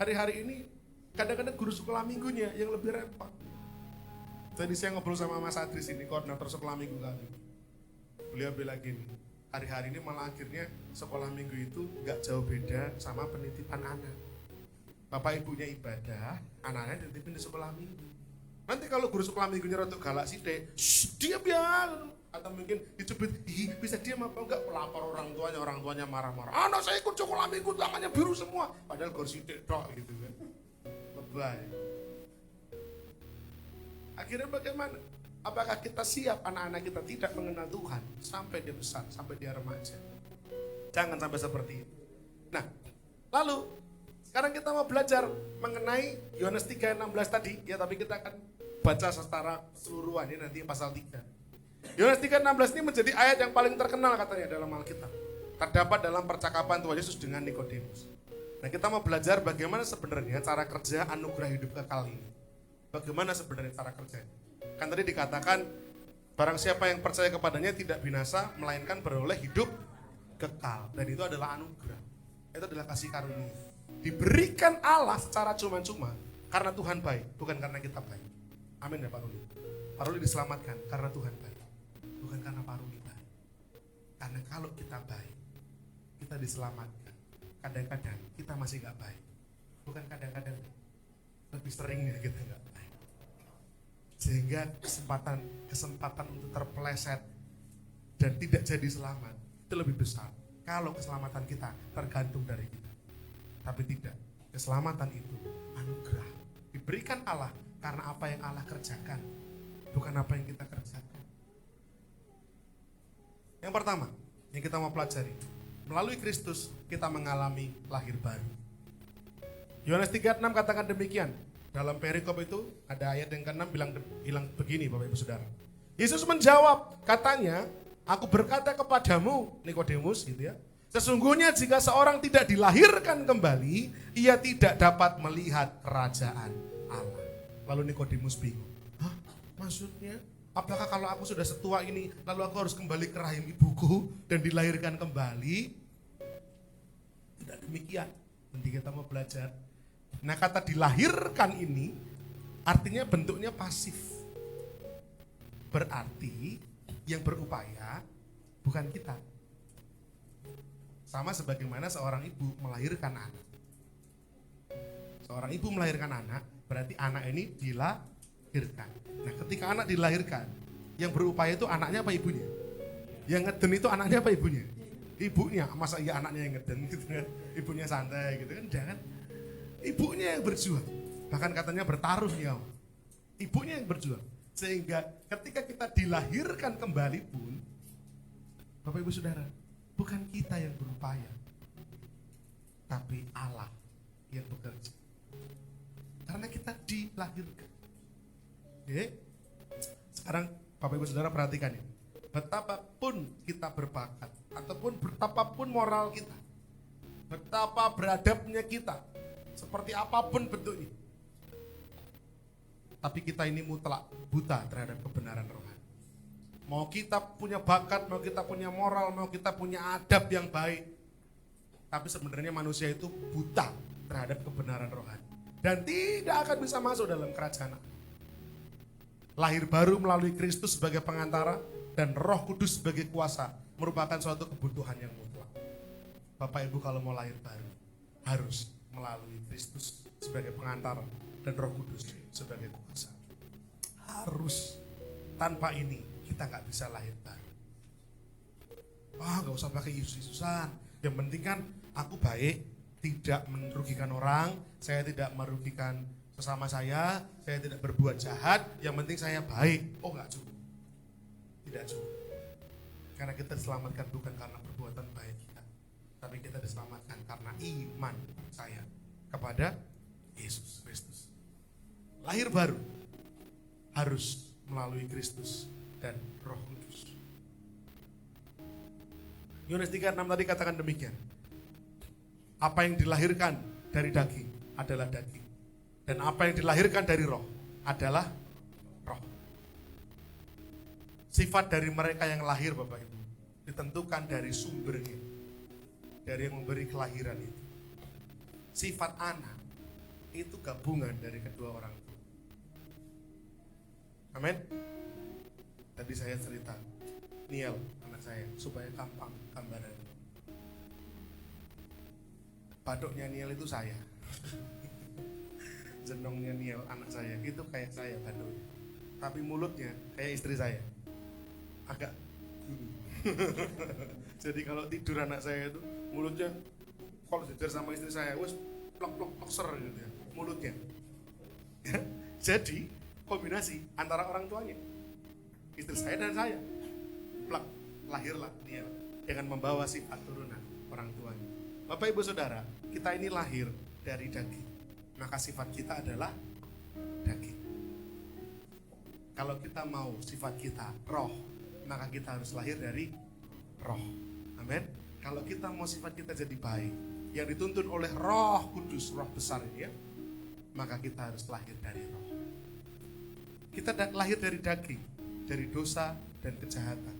Speaker 3: Hari-hari ini kadang-kadang guru sekolah minggunya yang lebih repot. Tadi saya ngobrol sama Mas Adris ini, koordinator sekolah minggu kami. Beliau bilang gini, hari-hari ini malah akhirnya sekolah minggu itu gak jauh beda sama penitipan anak. bapak ibunya ibadah, anaknya dititipin di sekolah minggu. Nanti kalau guru sekolah minggunya rotok galak sithik, diam ya. Atau mungkin dicubit, bisa diam apa enggak, pelapor orang tuanya marah-marah. Anak saya ikut sekolah minggu tangannya biru semua, padahal guru sithik tok gitu kan. Lebay. Akhirnya bagaimana? Apakah kita siap anak-anak kita tidak mengenal Tuhan sampai dia besar, sampai dia remaja? Jangan sampai seperti itu. Nah, lalu sekarang kita mau belajar mengenai Yohanes 3:16 tadi, ya, tapi kita akan baca secara keseluruhan ini nanti pasal 3. Yohanes 3:16 ini menjadi ayat yang paling terkenal katanya dalam Alkitab. Terdapat dalam percakapan Tuhan Yesus dengan Nikodemus. Nah, kita mau belajar bagaimana sebenarnya cara kerja anugerah hidup kekal ini. Bagaimana sebenarnya cara kerjanya? Kan tadi dikatakan barang siapa yang percaya kepadanya tidak binasa melainkan beroleh hidup kekal, dan itu adalah anugerah. Itu adalah kasih karunia. Diberikan Allah secara cuma-cuma karena Tuhan baik, bukan karena kita baik. Amin ya Pak Ruli. Pak Ruli diselamatkan karena Tuhan baik, bukan karena Pak Ruli baik. Karena kalau kita baik, kita diselamatkan. Kadang-kadang kita masih gak baik, bukan kadang-kadang, lebih seringnya kita gak baik. Sehingga kesempatan untuk terpeleset dan tidak jadi selamat itu lebih besar kalau keselamatan kita tergantung dari kita. Tapi tidak, keselamatan itu anugerah diberikan Allah karena apa yang Allah kerjakan, bukan apa yang kita kerjakan. Yang pertama yang kita mau pelajari, melalui Kristus kita mengalami lahir baru. Yohanes 3:6 katakan demikian. Dalam perikop itu ada ayat yang ke-6 bilang begini Bapak Ibu Saudara. Yesus menjawab, katanya, aku berkata kepadamu Nikodemus gitu ya. Sesungguhnya jika seorang tidak dilahirkan kembali, ia tidak dapat melihat kerajaan Allah. Lalu Nikodemus bingung. Hah? Maksudnya? Apakah kalau aku sudah setua ini, lalu aku harus kembali ke rahim ibuku dan dilahirkan kembali? Tidak demikian. Nanti kita mau belajar. Nah, kata dilahirkan ini artinya bentuknya pasif. Berarti yang berupaya bukan kita. Sama sebagaimana seorang ibu melahirkan anak. Seorang ibu melahirkan anak, berarti anak ini dilahirkan. Nah, ketika anak dilahirkan, yang berupaya itu anaknya apa ibunya? Yang ngeden itu anaknya apa ibunya? Ibunya. Masa iya anaknya yang ngeden gitu kan? Ibunya santai gitu kan? Jangan. Ibunya yang berjuang, bahkan katanya bertaruh nyawa. Ibunya yang berjuang, sehingga ketika kita dilahirkan kembali pun, Bapak Ibu Saudara, bukan kita yang berupaya, tapi Allah yang bekerja. Karena kita dilahirkan. Oke? Sekarang Bapak Ibu Saudara perhatikan ini. Betapapun kita berbakat, ataupun betapapun moral kita, betapa beradabnya kita, seperti apapun bentuknya, tapi kita ini mutlak buta terhadap kebenaran rohani. Mau kita punya bakat, mau kita punya moral, mau kita punya adab yang baik, tapi sebenarnya manusia itu buta terhadap kebenaran rohani dan tidak akan bisa masuk dalam kerajaan Allah. Lahir baru melalui Kristus sebagai pengantara dan Roh Kudus sebagai kuasa merupakan suatu kebutuhan yang mutlak. Bapak Ibu kalau mau lahir baru harus melalui Kristus sebagai pengantara dan Roh Kudus sebagai kuasa. Harus. Tanpa ini kita nggak bisa lahir baru. Wah, nggak usah pakai Yesus-Yesusan. Yang penting kan aku baik, tidak merugikan orang, saya tidak merugikan sesama saya tidak berbuat jahat, yang penting saya baik. Oh, nggak cukup. Tidak cukup. Karena kita diselamatkan bukan karena perbuatan baik kita, tapi kita diselamatkan karena iman saya kepada Yesus Kristus. Lahir baru harus melalui Kristus dan Roh Kudus. Yohanes 3:6 tadi katakan demikian. Apa yang dilahirkan dari daging adalah daging, dan apa yang dilahirkan dari roh adalah roh. Sifat dari mereka yang lahir Bapak Ibu ditentukan dari sumbernya, dari yang memberi kelahiran itu. Sifat anak itu gabungan dari kedua orang tua. Amin. Tadi saya cerita Niel anak saya supaya gampang gambaran. Badoknya Niel itu saya. jenongnya Niel, anak saya, itu kayak saya Bandung. Tapi mulutnya kayak istri saya. Agak jadi kalau tidur anak saya itu mulutnya kalau tidur sama istri saya wes plok ser gitu ya mulutnya. Jadi kombinasi antara orang tuanya, istri saya dan saya, plak, lahirlah dia dengan membawa sifat turunan orang tuanya. Bapak Ibu Saudara, kita ini lahir dari daging, maka sifat kita adalah daging. Kalau kita mau sifat kita roh, maka kita harus lahir dari roh. Amin. Kalau kita mau sifat kita jadi baik, yang dituntun oleh Roh Kudus, Roh besar ini ya, maka kita harus lahir dari roh. Kita lahir dari daging, dari dosa dan kejahatan.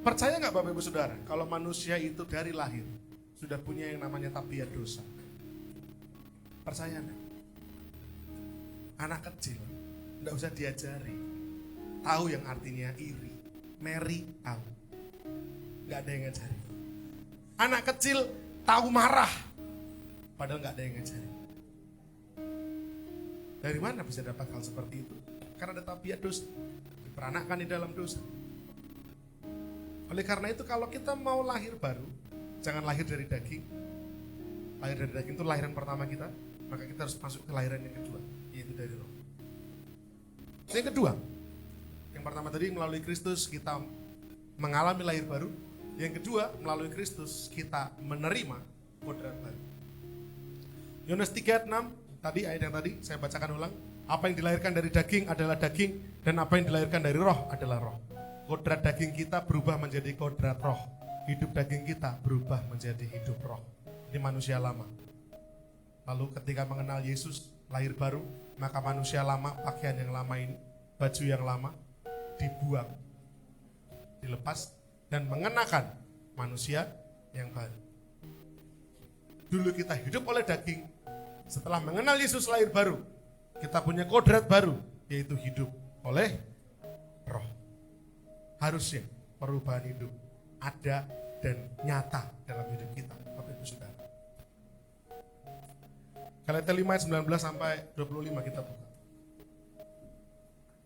Speaker 3: Percaya nggak Bapak Ibu Saudara, kalau manusia itu dari lahir sudah punya yang namanya tabiat dosa? Percaya nggak? Anak kecil nggak usah diajari, tahu yang artinya iri, Mary tahu, nggak ada yang ngajari. Anak kecil tahu marah, padahal nggak ada yang ngajari. Dari mana bisa dapat hal seperti itu? Karena ada tabiat dosa, diperanakkan di dalam dosa. Oleh karena itu kalau kita mau lahir baru, jangan lahir dari daging. Lahir dari daging itu lahiran pertama kita, maka kita harus masuk ke lahiran yang kedua, yaitu dari roh. Yang kedua, yang pertama tadi melalui Kristus kita mengalami lahir baru. Yang kedua, melalui Kristus kita menerima kodrat baru. Yohanes 3:6, tadi ayat yang tadi saya bacakan ulang. Apa yang dilahirkan dari daging adalah daging, dan apa yang dilahirkan dari roh adalah roh. Kodrat daging kita berubah menjadi kodrat roh. Hidup daging kita berubah menjadi hidup roh. Ini manusia lama. Lalu ketika mengenal Yesus, lahir baru, maka manusia lama, pakaian yang lama ini, baju yang lama, dibuang, dilepas, dan mengenakan manusia yang baru. Dulu kita hidup oleh daging, setelah mengenal Yesus lahir baru, kita punya kodrat baru, yaitu hidup oleh roh. Harusnya perubahan hidup ada dan nyata dalam hidup kita, Bapak Ibu Saudara. Galatia 5 ayat 19 sampai 25 kita buka.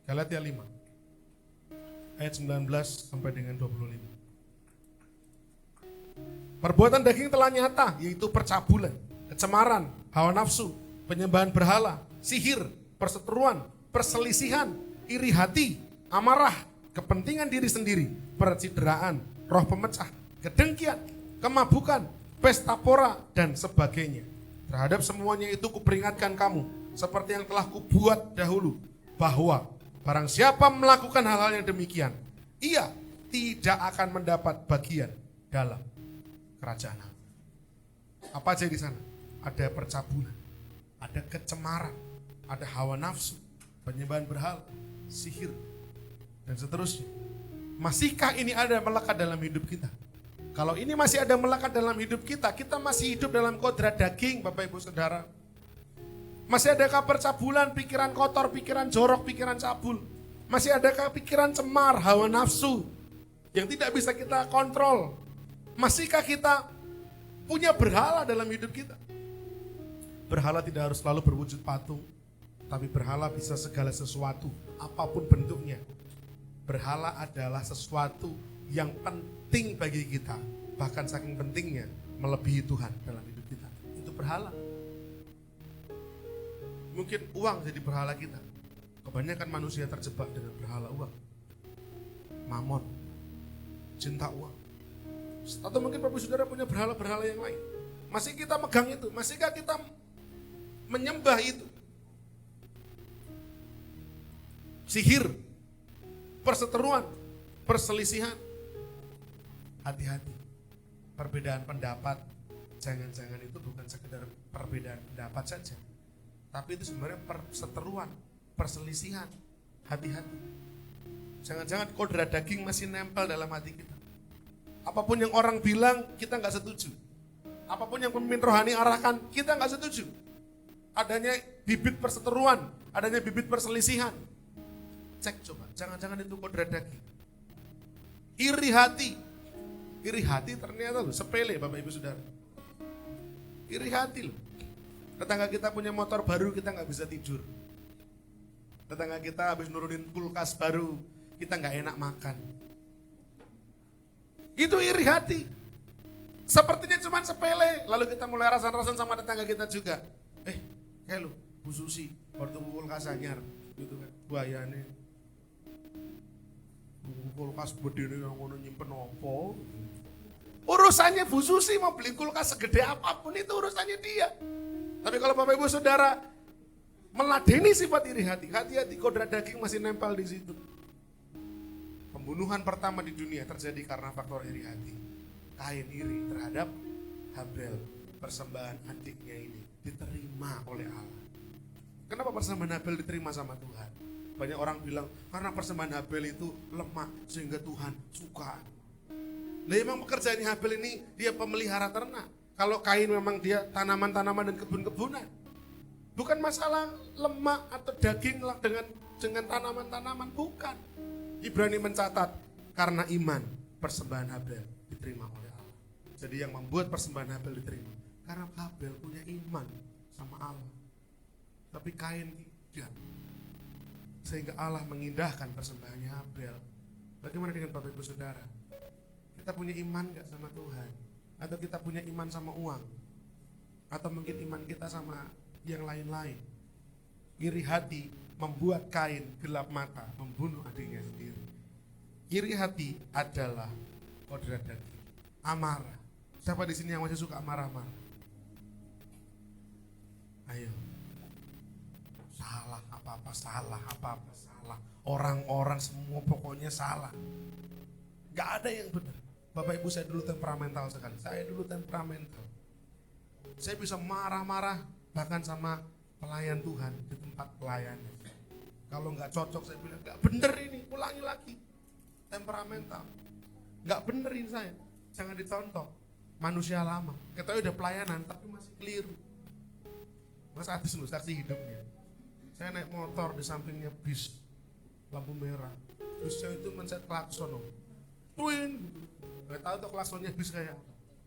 Speaker 3: Galatia 5 ayat 19 sampai dengan 25. Perbuatan daging telah nyata, yaitu percabulan, kecemaran, hawa nafsu, penyembahan berhala, sihir, perseteruan, perselisihan, iri hati, amarah, kepentingan diri sendiri, percideraan, roh pemecah, kedengkian, kemabukan, pesta pora, dan sebagainya. Terhadap semuanya itu kuperingatkan kamu, seperti yang telah kubuat dahulu, bahwa barang siapa melakukan hal-hal yang demikian, ia tidak akan mendapat bagian dalam kerajaan Allah. Apa aja di sana? Ada percabulan, ada kecemaran, ada hawa nafsu, penyembahan berhala, sihir, dan seterusnya. Masihkah ini ada melekat dalam hidup kita? Kalau ini masih ada melekat dalam hidup kita, kita masih hidup dalam kodrat daging, Bapak Ibu Saudara. Masih adakah percabulan, pikiran kotor, pikiran jorok, pikiran cabul? Masih adakah pikiran cemar, hawa nafsu yang tidak bisa kita kontrol? Masihkah kita punya berhala dalam hidup kita? Berhala tidak harus selalu berwujud patung, tapi berhala bisa segala sesuatu, apapun bentuknya. Berhala adalah sesuatu yang penting bagi kita, bahkan saking pentingnya melebihi Tuhan dalam hidup kita. Itu berhala. Mungkin uang jadi berhala kita. Kebanyakan manusia terjebak dengan berhala uang, mamon, cinta uang. Atau mungkin Bapak Saudara punya berhala-berhala yang lain. Masih kita megang itu, masihkah kita menyembah itu? Sihir, perseteruan, perselisihan. Hati-hati, perbedaan pendapat, jangan-jangan itu bukan sekedar perbedaan pendapat saja, tapi itu sebenarnya perseteruan, perselisihan. Hati-hati, jangan-jangan kodrat daging masih nempel dalam hati kita. Apapun yang orang bilang, kita gak setuju. Apapun yang pemimpin rohani arahkan, kita gak setuju. Adanya bibit perseteruan, adanya bibit perselisihan. Cek coba, jangan-jangan itu kodrat daging. Iri hati. Iri hati ternyata loh, sepele Bapak Ibu Saudara. Iri hati loh. Tetangga kita punya motor baru, kita nggak bisa tidur. Tetangga kita habis nurunin kulkas baru, kita nggak enak makan. Itu iri hati. Sepertinya cuma sepele, lalu kita mulai rasan-rasan sama tetangga kita juga. Kayak lu, Bu Susi, waktu kulkas anyar, gitu kan, buayane. Kulkas bedene yang ngono nyimpen opo. Urusannya Bu Susi mau beli kulkas segede apapun itu urusannya dia. Tapi kalau Bapak Ibu Saudara meladeni sifat iri hati, hati-hati kodrat daging masih nempel di situ. Pembunuhan pertama di dunia terjadi karena faktor iri hati. Kain iri terhadap Habel, persembahan adiknya ini diterima oleh Allah. Kenapa persembahan Habel diterima sama Tuhan? Banyak orang bilang karena persembahan Habel itu lemah sehingga Tuhan suka. Nah, memang pekerjaan Habel ini dia pemelihara ternak. Kalau Kain memang dia tanaman-tanaman dan kebun-kebunan. Bukan masalah lemak atau daging dengan tanaman-tanaman, bukan. Ibrani mencatat karena iman persembahan Habel diterima oleh Allah. Jadi yang membuat persembahan Habel diterima karena Habel punya iman sama Allah. Tapi Kain tidak. Sehingga Allah mengindahkan persembahannya Habel. Bagaimana dengan Bapak Ibu Saudara? Kita punya iman gak sama Tuhan? Atau kita punya iman sama uang? Atau mungkin iman kita sama yang lain-lain? Iri hati membuat Kain gelap mata, membunuh adiknya sendiri. Iri hati adalah kodrat daging. Amarah. Siapa di sini yang masih suka marah-marah? Ayo. Salah apa-apa, salah apa-apa, salah. Orang-orang semua pokoknya salah. Gak ada yang benar. Bapak Ibu, saya dulu temperamental sekali. Saya dulu temperamental. Saya bisa marah-marah bahkan sama pelayan Tuhan di tempat pelayanan. Kalau nggak cocok saya bilang nggak bener ini, ulangi lagi. Temperamental. Nggak bener ini saya. Jangan dicontoh. Manusia lama. Kita udah pelayanan tapi masih keliru. Mas Adis loh saksi hidupnya. Saya naik motor di sampingnya bis, lampu merah. Bisnya itu mencet klakson. Twin. Gak tahu tuh klaksonnya bis kayak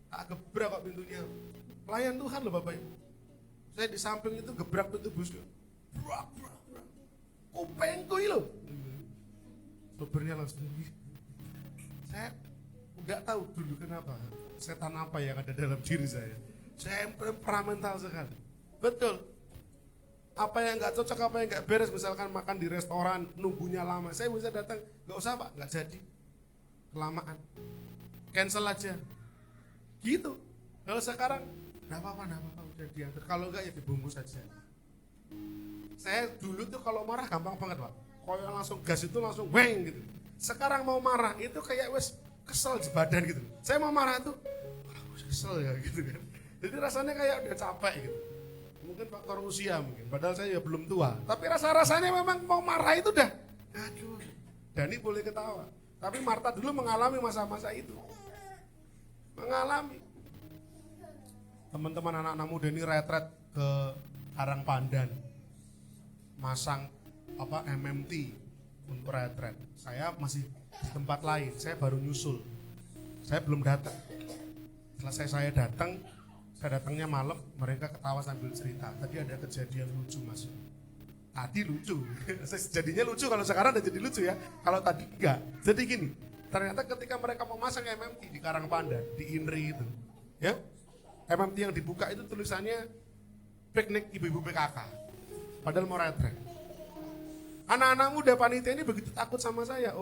Speaker 3: tak gebrak kok pintunya. Pelayan Tuhan loh Bapak Ibu. Saya di samping itu gebrak pintu busnya. Brak. Kupengku itu loh. Sopirnya langsung. Saya nggak tahu dulu kenapa. Setan apa yang ada dalam diri saya. Saya temperamental sekali. Betul. Apa yang nggak cocok, apa yang nggak beres, misalkan makan di restoran nunggunya lama, saya bisa datang, nggak usah Pak, nggak jadi, kelamaan, cancel aja, gitu. Kalau sekarang nggak apa-apa, udah diantar. Kalau nggak ya dibungkus saja. Saya dulu tuh kalau marah gampang banget Pak, kalau langsung gas itu langsung weng gitu. Sekarang mau marah itu kayak wes kesel di badan gitu. Saya mau marah tuh, kesel ya gitu kan. Jadi rasanya kayak udah capek gitu. Mungkin faktor usia mungkin, padahal saya ya belum tua. Tapi rasa-rasanya memang mau marah itu dah, aduh. Dani boleh ketawa, tapi Marta dulu mengalami masa-masa itu. Mengalami. Teman-teman anak-anak muda ini retret ke Karang Pandan, masang MMT untuk retret. Saya masih di tempat lain, saya baru nyusul. Saya belum datang. Selesai saya datang, saya datangnya malam, mereka ketawa sambil cerita. Tadi ada kejadian lucu Mas. Tadi lucu, jadinya lucu kalau sekarang udah jadi lucu ya. Kalau tadi enggak. Jadi gini, ternyata ketika mereka mau masang MMT di Karang Pandan, di INRI itu, ya, MMT yang dibuka itu tulisannya piknik ibu-ibu PKK. Padahal mau retret. Anak-anak muda panitia ini begitu takut sama saya,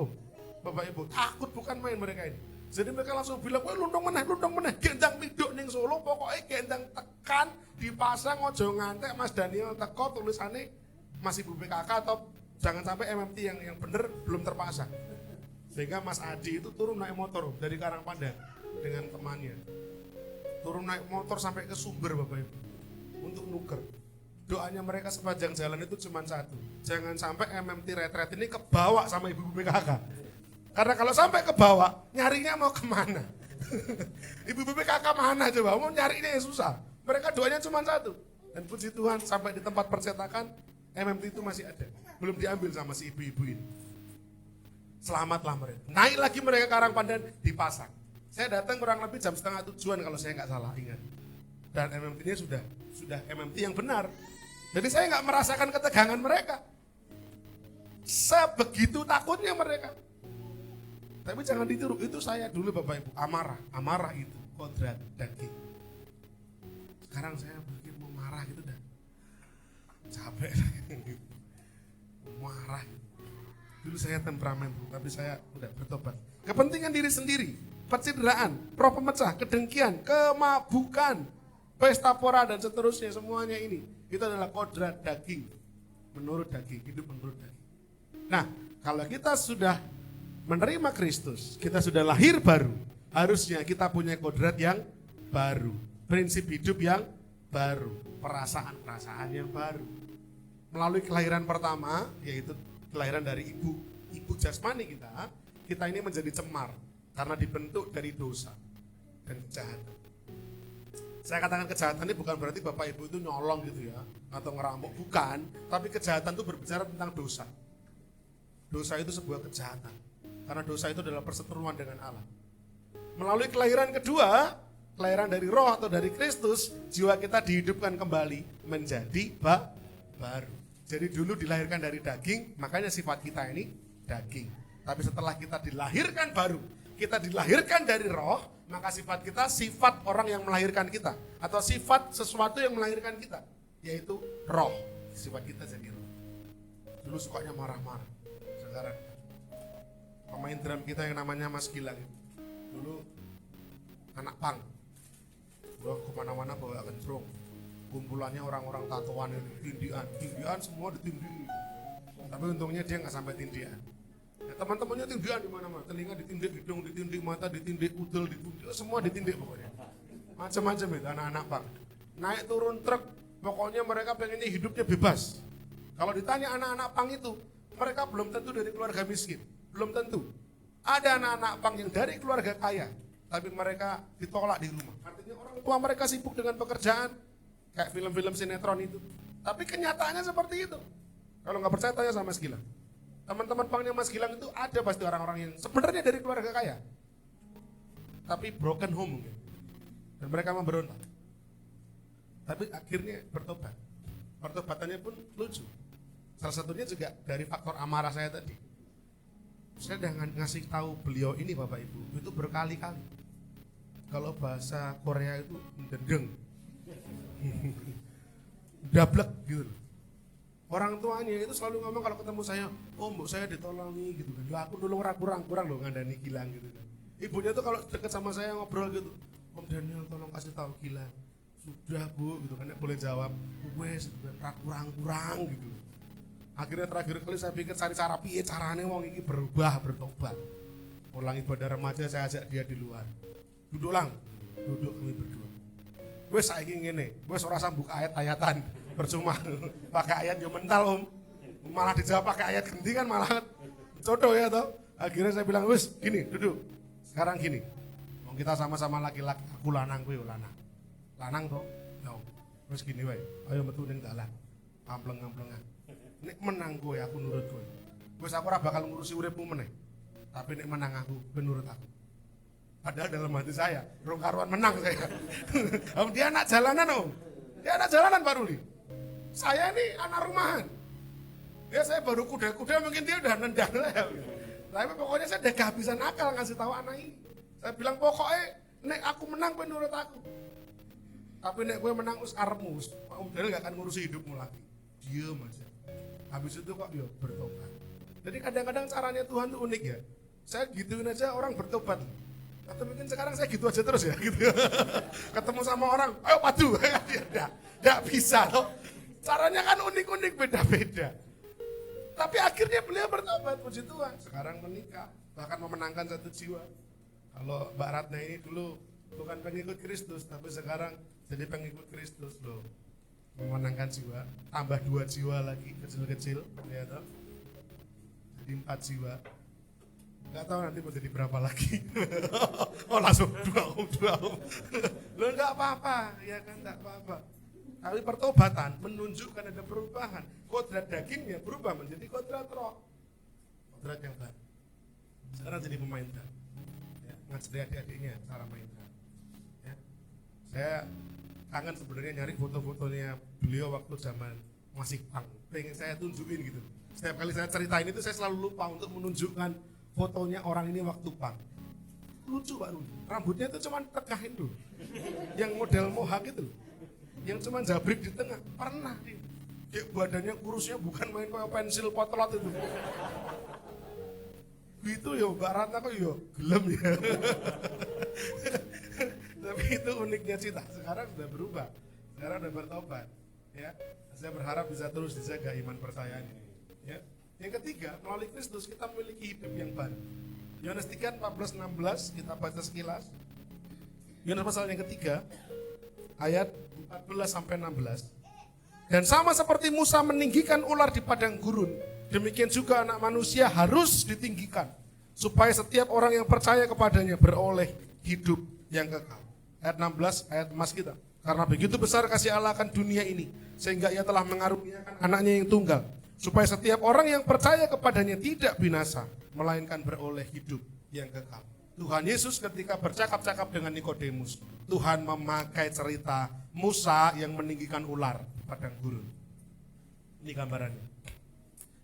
Speaker 3: Bapak Ibu, takut bukan main mereka ini. Jadi mereka langsung bilang, wah lundong meneh, gendang piduk ning Solo, pokoknya gendang tekan, dipasang, ojo ngantek, Mas Daniel teko, tulisannya masih Bu PKK atau jangan sampai MMT yang bener belum terpasang. Sehingga Mas Adi itu turun naik motor dari Karang Pandan dengan temannya. Turun naik motor sampai ke Sumber Bapak Ibu, untuk nuker. Doanya mereka sepanjang jalan itu cuma satu, jangan sampai MMT retret ini kebawa sama ibu PKK. Karena kalau sampai ke bawah, nyarinya mau kemana? Ibu PKK mana coba? Mau nyarinya yang susah. Mereka doanya cuma satu. Dan puji Tuhan sampai di tempat percetakan, MMT itu masih ada. Belum diambil sama si ibu-ibu ini. Selamatlah mereka. Naik lagi mereka ke Karang Pandan, dipasang. Saya datang kurang lebih jam 6:30 kalau saya nggak salah ingat. Dan MMT-nya sudah sudah MMT yang benar. Jadi saya nggak merasakan ketegangan mereka. Sebegitu takutnya mereka. Tapi jangan ditiru, itu saya dulu Bapak Ibu, amarah itu kodrat daging. Sekarang saya berpikir mau marah gitu dah. Capek marah. Dulu saya temperamen, tapi saya udah bertobat. Kepentingan diri sendiri, pencitraan, roh pemecah, kedengkian, kemabukan, pesta pora dan seterusnya, semuanya ini itu adalah kodrat daging. Menurut daging, hidup menurut daging. Nah, kalau kita sudah menerima Kristus, kita sudah lahir baru, harusnya kita punya kodrat yang baru, prinsip hidup yang baru, perasaan-perasaan yang baru. Melalui kelahiran pertama, yaitu kelahiran dari ibu jasmani kita ini menjadi cemar karena dibentuk dari dosa dan kejahatan. Saya katakan kejahatan ini bukan berarti Bapak Ibu itu nyolong gitu ya, atau ngerampok, bukan, tapi kejahatan itu berbicara tentang dosa. Dosa itu sebuah kejahatan, karena dosa itu adalah perseteruan dengan Allah. Melalui kelahiran kedua, kelahiran dari roh atau dari Kristus, jiwa kita dihidupkan kembali menjadi baru. Jadi dulu dilahirkan dari daging, makanya sifat kita ini daging. Tapi setelah kita dilahirkan baru, kita dilahirkan dari roh, maka sifat kita sifat orang yang melahirkan kita, atau sifat sesuatu yang melahirkan kita, yaitu roh. Sifat kita jadi roh. Dulu sukanya marah-marah, sekarang pemain drum kita yang namanya Mas Gilang, dulu anak pang, gua kemana-mana bawa kentrung, kumpulannya orang-orang tatoan ini, tindian semua ditindihin. Tapi untungnya dia nggak sampai tindian. Ya, teman-temannya tindian di mana-mana, telinga ditindik, hidung ditindik, mata ditindik, udel ditindik, semua ditindik pokoknya. Macam-macam itu anak-anak pang. Naik turun truk, pokoknya mereka pengennya hidupnya bebas. Kalau ditanya anak-anak pang itu, mereka belum tentu dari keluarga miskin, belum tentu. Ada anak-anak pang yang dari keluarga kaya, tapi mereka ditolak di rumah. Artinya orang tua mereka sibuk dengan pekerjaan, kayak film-film sinetron itu. Tapi kenyataannya seperti itu. Kalau nggak percaya tanya sama Mas Gilang. Teman-teman pangnya Mas Gilang itu ada pasti orang-orang yang sebenarnya dari keluarga kaya, tapi broken home mungkin. Dan mereka memberontak. Tapi akhirnya bertobat. Pertobatannya pun lucu. Salah satunya juga dari faktor amarah saya tadi. Saya udah ngasih tahu beliau ini Bapak Ibu, itu berkali-kali. Kalau bahasa Korea itu dendeng. Dablek gitu. Orang tuanya itu selalu ngomong kalau ketemu saya, oh mbok saya ditolong nih gitu kan. Lah aku dulu kurang loh ngandani Gilang gitu kan. Ibunya tuh kalau deket sama saya ngobrol gitu, Om Daniel tolong kasih tahu Gilang. Sudah Bu gitu kan, boleh jawab, wes kurang gitu. Akhirnya terakhir kali saya pikir cari cara piye carane wong iki berubah, bertobat. Pulang ibadah remaja saya ajak dia di luar. Duduk kami berdua. Wes saiki ngene, wes ora sambung ayat-ayatan. Percuma pakai ayat yo mental Om. Malah dijawab pakai ayat ganti kan malah codoh ya toh. Akhirnya saya bilang, "Wes, gini, duduk. Sekarang gini. Wong kita sama-sama laki-laki, aku lanang kowe yo lanang. Lanang toh? Yo. Wes gini wae. Ayo metu ning dalan. Ampleng-amplengan. Nek menang kowe aku nurut kowe. Wes aku ora bakal ngurusi uripmu meneh. Tapi nek menang aku, menurut aku. Padahal dalam hati saya, rong karuan menang saya. Om dia anak jalanan Om. Dia anak jalanan Pak Ruli. Saya ini anak rumahan. Ya saya baru kuda-kuda mungkin dia udah nendang saya. Tapi pokoknya saya udah kehabisan akal ngasih tahu anak ini. Saya bilang pokoknya nek aku menang kowe nurut aku. Tapi nek kowe menang us karepmu, Om Daniel gak akan ngurusi hidupmu lagi. Diam aja. Habis itu kok ya bertobat. Jadi kadang-kadang caranya Tuhan tuh unik ya. Saya gituin aja orang bertobat. Atau mungkin sekarang saya gitu aja terus ya gitu. Ketemu sama orang, ayo padu. Enggak bisa loh. Caranya kan unik-unik, beda-beda. Tapi akhirnya beliau bertobat, puji Tuhan. Sekarang menikah, bahkan memenangkan satu jiwa. Kalau Mbak Ratna ini dulu bukan pengikut Kristus, tapi sekarang jadi pengikut Kristus loh. Memenangkan jiwa, tambah 2 jiwa lagi, kecil-kecil. Ya toh. Jadi 4 jiwa. Gak tahu nanti mau jadi berapa lagi. Oh langsung 2 om. Loh enggak apa-apa, ya kan enggak apa-apa. Tapi pertobatan menunjukkan ada perubahan. Kodrat dagingnya berubah menjadi kodrat roh. Kodrat yang baru. Sekarang jadi pemain drum. Ya, ngajari adik-adiknya cara main drum. Ya. Saya kangen sebenarnya nyari foto-fotonya beliau waktu zaman masih punk. Pengen saya tunjukin gitu. Setiap kali saya ceritain itu saya selalu lupa untuk menunjukkan fotonya orang ini waktu punk. Lucu Pak Rudi. Rambutnya itu cuma tegahin dulu. Yang model mohak itu. Yang cuma jabrik di tengah. Pernah dia. Kayak badannya kurusnya bukan main pakai pensil potlot itu. Itu ya Mbak Ratna kok ya gelem ya. Tapi itu uniknya Cita. Sekarang sudah berubah. Sekarang sudah bertobat. Ya. Saya berharap bisa terus dijaga iman percayaannya. Ya. Yang ketiga, melalui Kristus kita memiliki hidup yang baru. Yohanes 3, 14, 16 kita baca sekilas. Yohanes pasal yang ketiga, ayat 14 sampai 16. Dan sama seperti Musa meninggikan ular di padang gurun, demikian juga anak manusia harus ditinggikan, supaya setiap orang yang percaya kepadanya beroleh hidup yang kekal. Ayat 16, ayat emas kita. Karena begitu besar kasih Allah akan dunia ini, sehingga ia telah mengaruniakan anaknya yang tunggal, supaya setiap orang yang percaya kepadanya tidak binasa, melainkan beroleh hidup yang kekal. Tuhan Yesus ketika bercakap-cakap dengan Nikodemus, Tuhan memakai cerita Musa yang meninggikan ular di padang gurun. Ini gambarannya.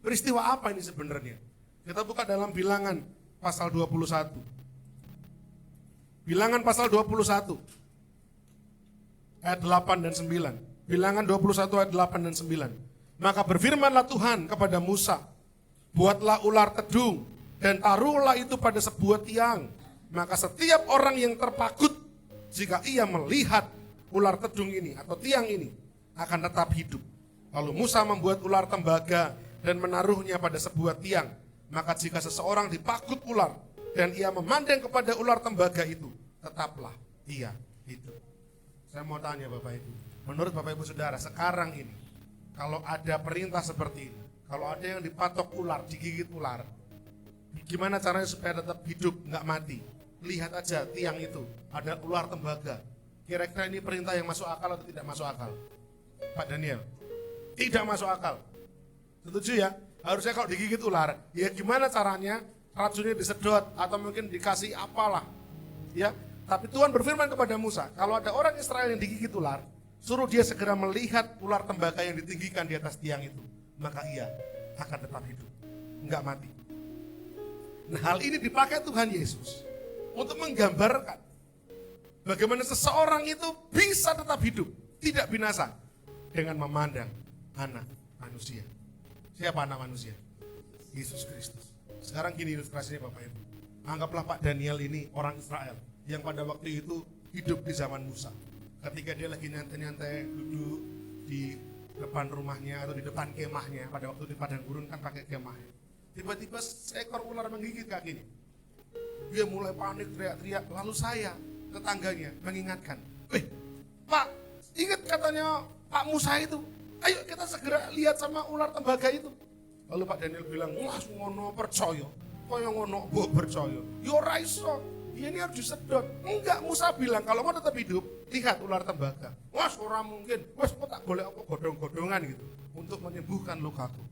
Speaker 3: Peristiwa apa ini sebenarnya? Kita buka dalam Bilangan pasal 21. Bilangan pasal 21 ayat 8 dan 9. Bilangan 21 ayat 8 dan 9. Maka berfirmanlah Tuhan kepada Musa, buatlah ular tedung dan taruhlah itu pada sebuah tiang. Maka setiap orang yang terpakut, jika ia melihat ular tedung ini atau tiang ini, akan tetap hidup. Lalu Musa membuat ular tembaga dan menaruhnya pada sebuah tiang. Maka jika seseorang dipakut ular dan ia memandang kepada ular tembaga itu, tetaplah ia hidup. Saya mau tanya Bapak Ibu, menurut Bapak Ibu Saudara, sekarang ini, kalau ada perintah seperti ini, kalau ada yang dipatok ular, digigit ular, gimana caranya supaya tetap hidup, nggak mati? Lihat aja tiang itu, ada ular tembaga. Kira-kira ini perintah yang masuk akal atau tidak masuk akal? Pak Daniel, tidak masuk akal. Setuju ya? Harusnya kalau digigit ular, ya gimana caranya? Racunnya disedot atau mungkin dikasih apalah. Ya, tapi Tuhan berfirman kepada Musa, kalau ada orang Israel yang digigit ular, suruh dia segera melihat ular tembaga yang ditinggikan di atas tiang itu, maka ia akan tetap hidup, enggak mati. Nah, hal ini dipakai Tuhan Yesus untuk menggambarkan bagaimana seseorang itu bisa tetap hidup, tidak binasa, dengan memandang anak manusia. Siapa anak manusia? Yesus Kristus. Sekarang gini ilustrasinya Bapak Ibu. Anggaplah Pak Daniel ini orang Israel yang pada waktu itu hidup di zaman Musa. Ketika dia lagi nyantai-nyantai duduk di depan rumahnya atau di depan kemahnya, pada waktu di padang gurun kan pakai kemahnya. Tiba-tiba seekor ular menggigit kakinya. Dia mulai panik, teriak-teriak. Lalu saya, tetangganya, mengingatkan, Pak, ingat katanya Pak Musa itu, ayo kita segera lihat sama ular tembaga itu. Lalu Pak Daniel bilang, wah ngono percaya, kaya ngono mbok percaya. Yo ora iso, ini harus disedot. Enggak, Musa bilang kalau mau tetap hidup, lihat ular tembaga. Wah ora mungkin, wes kok tak golek apa godhong-godhongan gitu untuk menyembuhkan lukaku.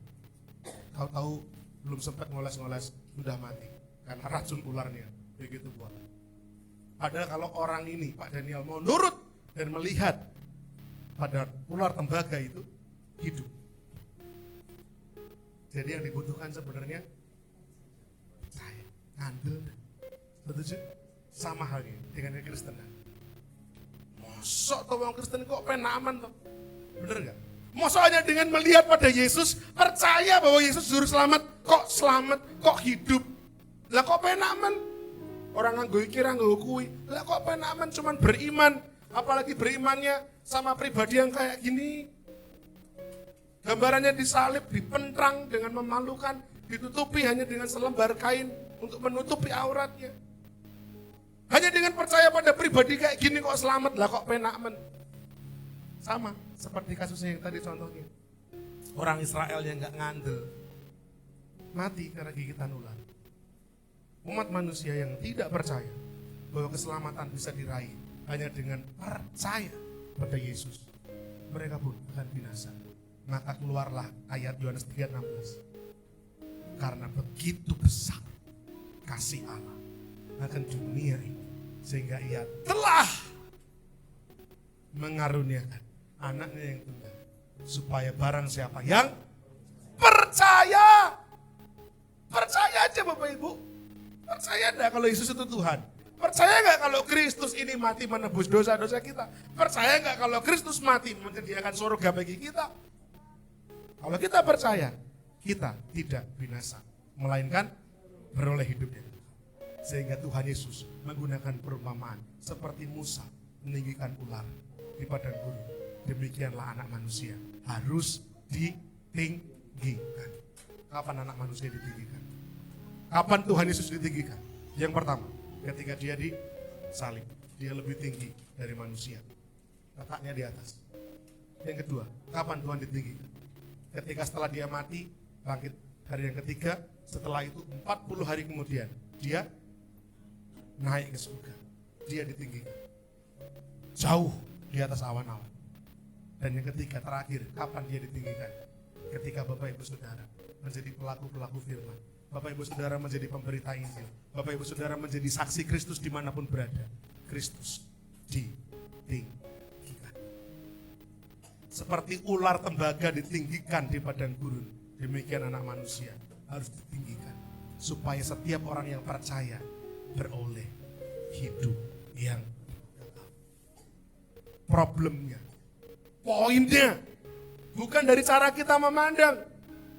Speaker 3: Tahu-tahu belum sempat ngoles-ngoles sudah mati karena racun ularnya begitu kuat. Padahal kalau orang ini Pak Daniel mau nurut dan melihat pada ular tembaga itu hidup. Jadi yang dibutuhkan sebenarnya saya ngandel. Setuju? Sama halnya dengan Kristenan. Mosok tuh orang Kristen kok penaman tuh? Bener nggak? Mosok hanya dengan melihat pada Yesus, percaya bahwa Yesus juru selamat, kok hidup. Lah kok penaman? Orang nganggo iki ra nganggo kuwi. Lah kok penaman cuman beriman, apalagi berimannya sama pribadi yang kayak gini. Gambarannya disalib, dipentrang dengan memalukan, ditutupi hanya dengan selembar kain untuk menutupi auratnya. Hanya dengan percaya pada pribadi kayak gini kok selamat, lah kok penaman. Sama seperti kasusnya yang tadi contohnya. Orang Israel yang gak ngandel, mati karena gigitan ular. Umat manusia yang tidak percaya bahwa keselamatan bisa diraih hanya dengan percaya pada Yesus, mereka pun akan binasa. Maka keluarlah ayat Yohanes 3:16. Karena begitu besar kasih Allah akan dunia ini, sehingga ia telah mengaruniakan anaknya yang tunggal, supaya barang siapa yang percaya aja Bapak Ibu. Percaya enggak kalau Yesus itu Tuhan? Percaya enggak kalau Kristus ini mati menebus dosa-dosa kita? Percaya enggak kalau Kristus mati menyediakan surga bagi kita? Kalau kita percaya, kita tidak binasa, melainkan beroleh hidupnya. Sehingga Tuhan Yesus menggunakan perumpamaan seperti Musa meninggikan ular di padang gurun. Demikianlah anak manusia harus ditinggikan. Kapan anak manusia ditinggikan? Kapan Tuhan Yesus ditinggikan? Yang pertama, ketika dia disalib, dia lebih tinggi dari manusia, letaknya di atas. Yang kedua, kapan Tuhan ditinggikan? Ketika setelah dia mati, bangkit hari yang ketiga, setelah itu 40 hari kemudian, dia naik ke surga. Dia ditinggikan jauh di atas awan-awan. Dan yang ketiga, terakhir, kapan dia ditinggikan? Ketika Bapak Ibu Saudara menjadi pelaku-pelaku firman, Bapak Ibu Saudara menjadi pemberita Injil, Bapak Ibu Saudara menjadi saksi Kristus dimanapun berada. Kristus ditinggikan. Seperti ular tembaga ditinggikan di padang gurun, demikian anak manusia harus ditinggikan, supaya setiap orang yang percaya beroleh hidup yang kekal. Problemnya, poinnya bukan dari cara kita memandang,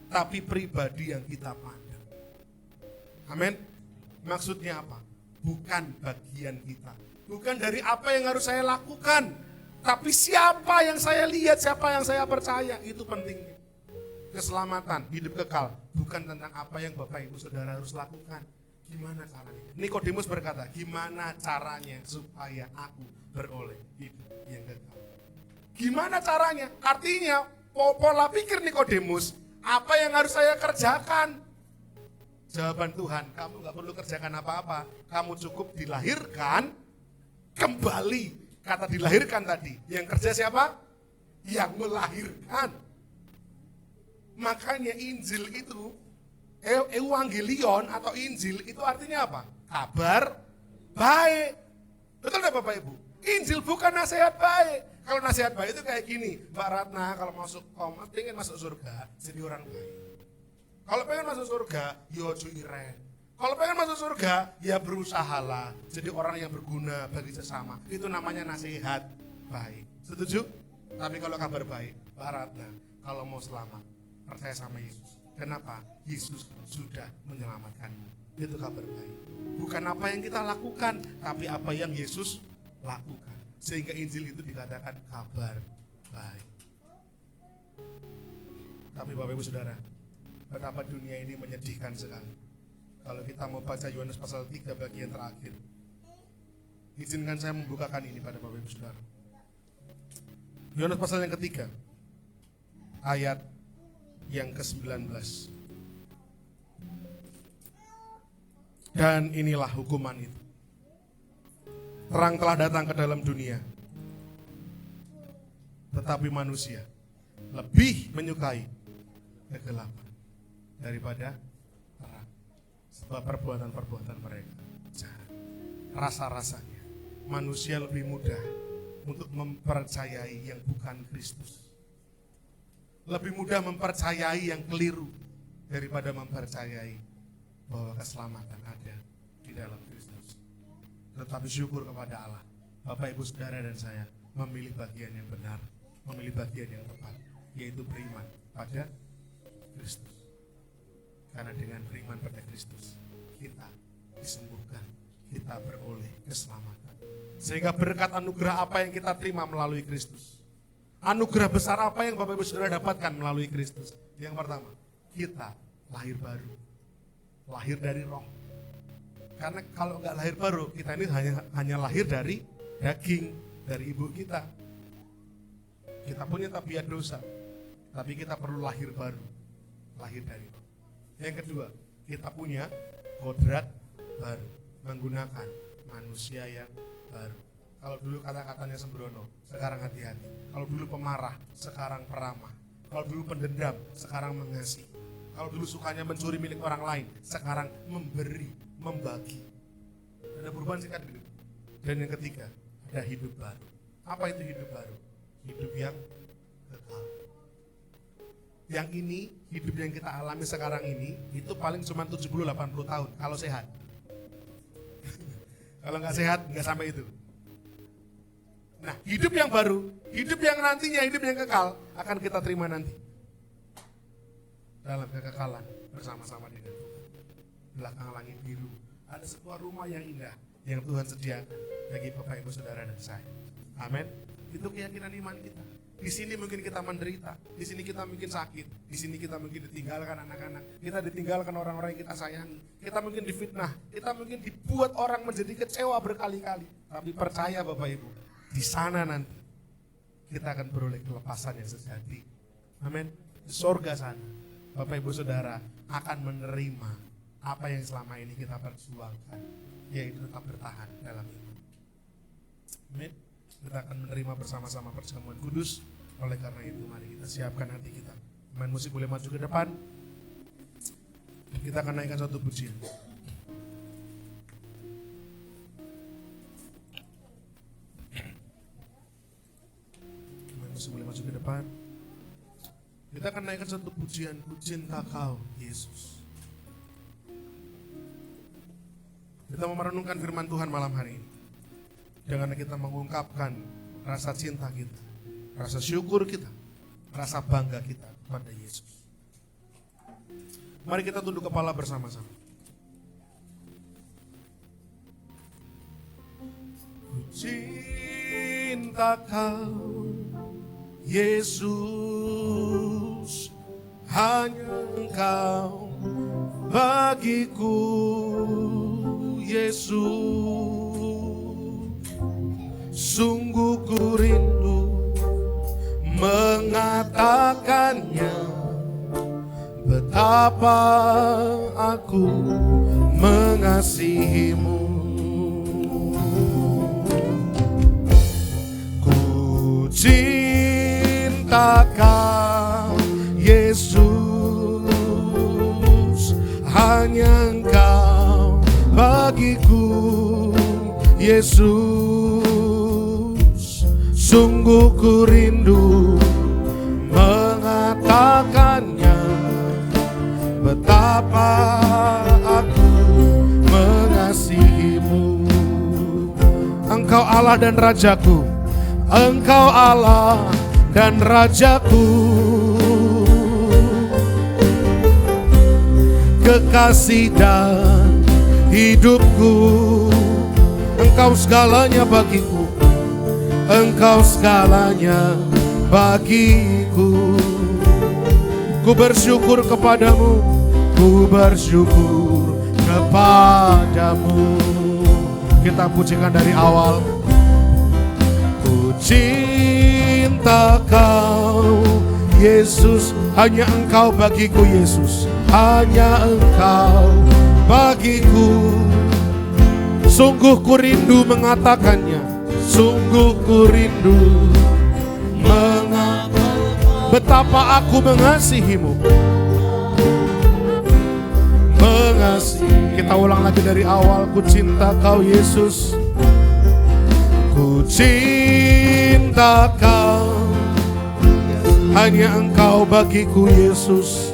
Speaker 3: tapi pribadi yang kita pandang. Amin. Maksudnya apa? Bukan bagian kita, bukan dari apa yang harus saya lakukan, tapi siapa yang saya lihat, siapa yang saya percaya. Itu pentingnya. Keselamatan, hidup kekal, bukan tentang apa yang Bapak Ibu Saudara harus lakukan. Gimana caranya? Nikodemus berkata, gimana caranya supaya aku beroleh hidup yang kekal? Gimana caranya? Artinya pola pikir Nikodemus, apa yang harus saya kerjakan? Jawaban Tuhan, kamu gak perlu kerjakan apa-apa, kamu cukup dilahirkan kembali. Kata dilahirkan tadi, yang kerja siapa? Yang melahirkan. Makanya Injil itu, Evangelion atau Injil itu artinya apa? Kabar baik. Betul gak Bapak Ibu? Injil bukan nasihat baik. Kalau nasihat baik itu kayak gini, Mbak Ratna kalau masuk pengen masuk surga, jadi orang baik. Kalau pengen masuk surga, ya ojo iren. Kalau pengen masuk surga, ya berusahalah jadi orang yang berguna bagi sesama. Itu namanya nasihat baik. Setuju? Tapi kalau kabar baik, Mbak Ratna, kalau mau selamat, percaya sama Yesus. Kenapa? Yesus sudah menyelamatkanmu. Itu kabar baik. Bukan apa yang kita lakukan, tapi apa yang Yesus lakukan. Sehingga Injil itu dikatakan kabar baik. Tapi Bapak Ibu Saudara, betapa dunia ini menyedihkan sekali. Kalau kita mau baca Yohanes pasal 3 bagian terakhir, izinkan saya membukakan ini pada Bapak Ibu Saudara. Yohanes pasal yang ketiga, ayat yang ke-19. Dan inilah hukuman itu. Terang telah datang ke dalam dunia, tetapi manusia lebih menyukai kegelapan daripada terang, sebab perbuatan-perbuatan mereka jahat. Rasa-rasanya manusia lebih mudah untuk mempercayai yang bukan Kristus, lebih mudah mempercayai yang keliru daripada mempercayai bahwa keselamatan ada di dalam Kristus. Tetapi syukur kepada Allah, Bapak Ibu Saudara dan saya memilih bagian yang benar, memilih bagian yang tepat, yaitu beriman pada Kristus. Karena dengan beriman pada Kristus, kita disembuhkan, kita beroleh keselamatan. Sehingga berkat anugerah apa yang kita terima melalui Kristus, anugerah besar apa yang Bapak Ibu Saudara dapatkan melalui Kristus? Yang pertama, kita lahir baru, lahir dari roh. Karena kalau nggak lahir baru, kita ini hanya lahir dari daging, dari ibu kita. Kita punya tabiat dosa, tapi kita perlu lahir baru, lahir dari roh. Yang kedua, kita punya kodrat baru, menggunakan manusia yang baru. Kalau dulu kata-katanya sembrono, sekarang hati-hati. Kalau dulu pemarah, sekarang peramah. Kalau dulu pendendam, sekarang mengasihi. Kalau dulu sukanya mencuri milik orang lain, sekarang memberi, membagi. Ada perubahan singkat hidup. Dan yang ketiga, ada hidup baru. Apa itu hidup baru? Hidup yang kekal. Yang ini, hidup yang kita alami sekarang ini, itu paling cuma 70-80 tahun kalau sehat. Kalau nggak sehat, nggak sampai itu. Nah, hidup yang baru, hidup yang nantinya, hidup yang kekal, akan kita terima nanti. Dalam kekekalan, bersama-sama dengan Tuhan. Belakang langit biru, ada sebuah rumah yang indah, yang Tuhan sediakan bagi Bapak Ibu Saudara dan saya. Amin. Itu keyakinan iman kita. Di sini mungkin kita menderita, di sini kita mungkin sakit, di sini kita mungkin ditinggalkan anak-anak, kita ditinggalkan orang-orang yang kita sayangi, kita mungkin difitnah, kita mungkin dibuat orang menjadi kecewa berkali-kali. Tapi percaya Bapak Ibu, di sana nanti kita akan beroleh kelepasan yang sejati. Amin. Di sorga sana, Bapak Ibu Saudara akan menerima apa yang selama ini kita perjuangkan, yaitu tetap bertahan dalam iman. Amin. Kita akan menerima bersama-sama perjamuan kudus. Oleh karena itu mari kita siapkan hati kita. Pemain musik boleh maju ke depan. Kita akan naikkan satu pujian. Pemain musik boleh maju ke depan. Kita akan naikkan satu pujian. Ku cinta Kau Yesus. Kita mau merenungkan firman Tuhan malam hari ini. Dengan kita mengungkapkan rasa cinta kita, rasa syukur kita, rasa bangga kita kepada Yesus. Mari kita tunduk kepala bersama-sama. Ku cinta Kau, Yesus, hanya Engkau bagiku, Yesus. Sungguh ku rindu mengatakannya, betapa aku mengasihimu. Ku cinta Kau, Yesus, hanya Engkau bagiku, Yesus. Sungguh ku rindu mengatakannya, betapa aku mengasihimu. Engkau Allah dan Rajaku, Engkau Allah dan Rajaku, kekasih dan hidupku. Engkau segalanya bagiku, Engkau segalanya bagiku. Ku bersyukur kepadamu, ku bersyukur kepadamu. Kita pujikan dari awal. Ku cinta Kau, Yesus, hanya Engkau bagiku, Yesus, hanya Engkau bagiku. Sungguh ku rindu mengatakannya, sungguh ku rindu mengatakan betapa aku mengasihimu. Mengasihi. Kita ulang lagi dari awal. Ku cinta Kau, Yesus, ku cinta Kau, hanya Engkau bagiku, Yesus.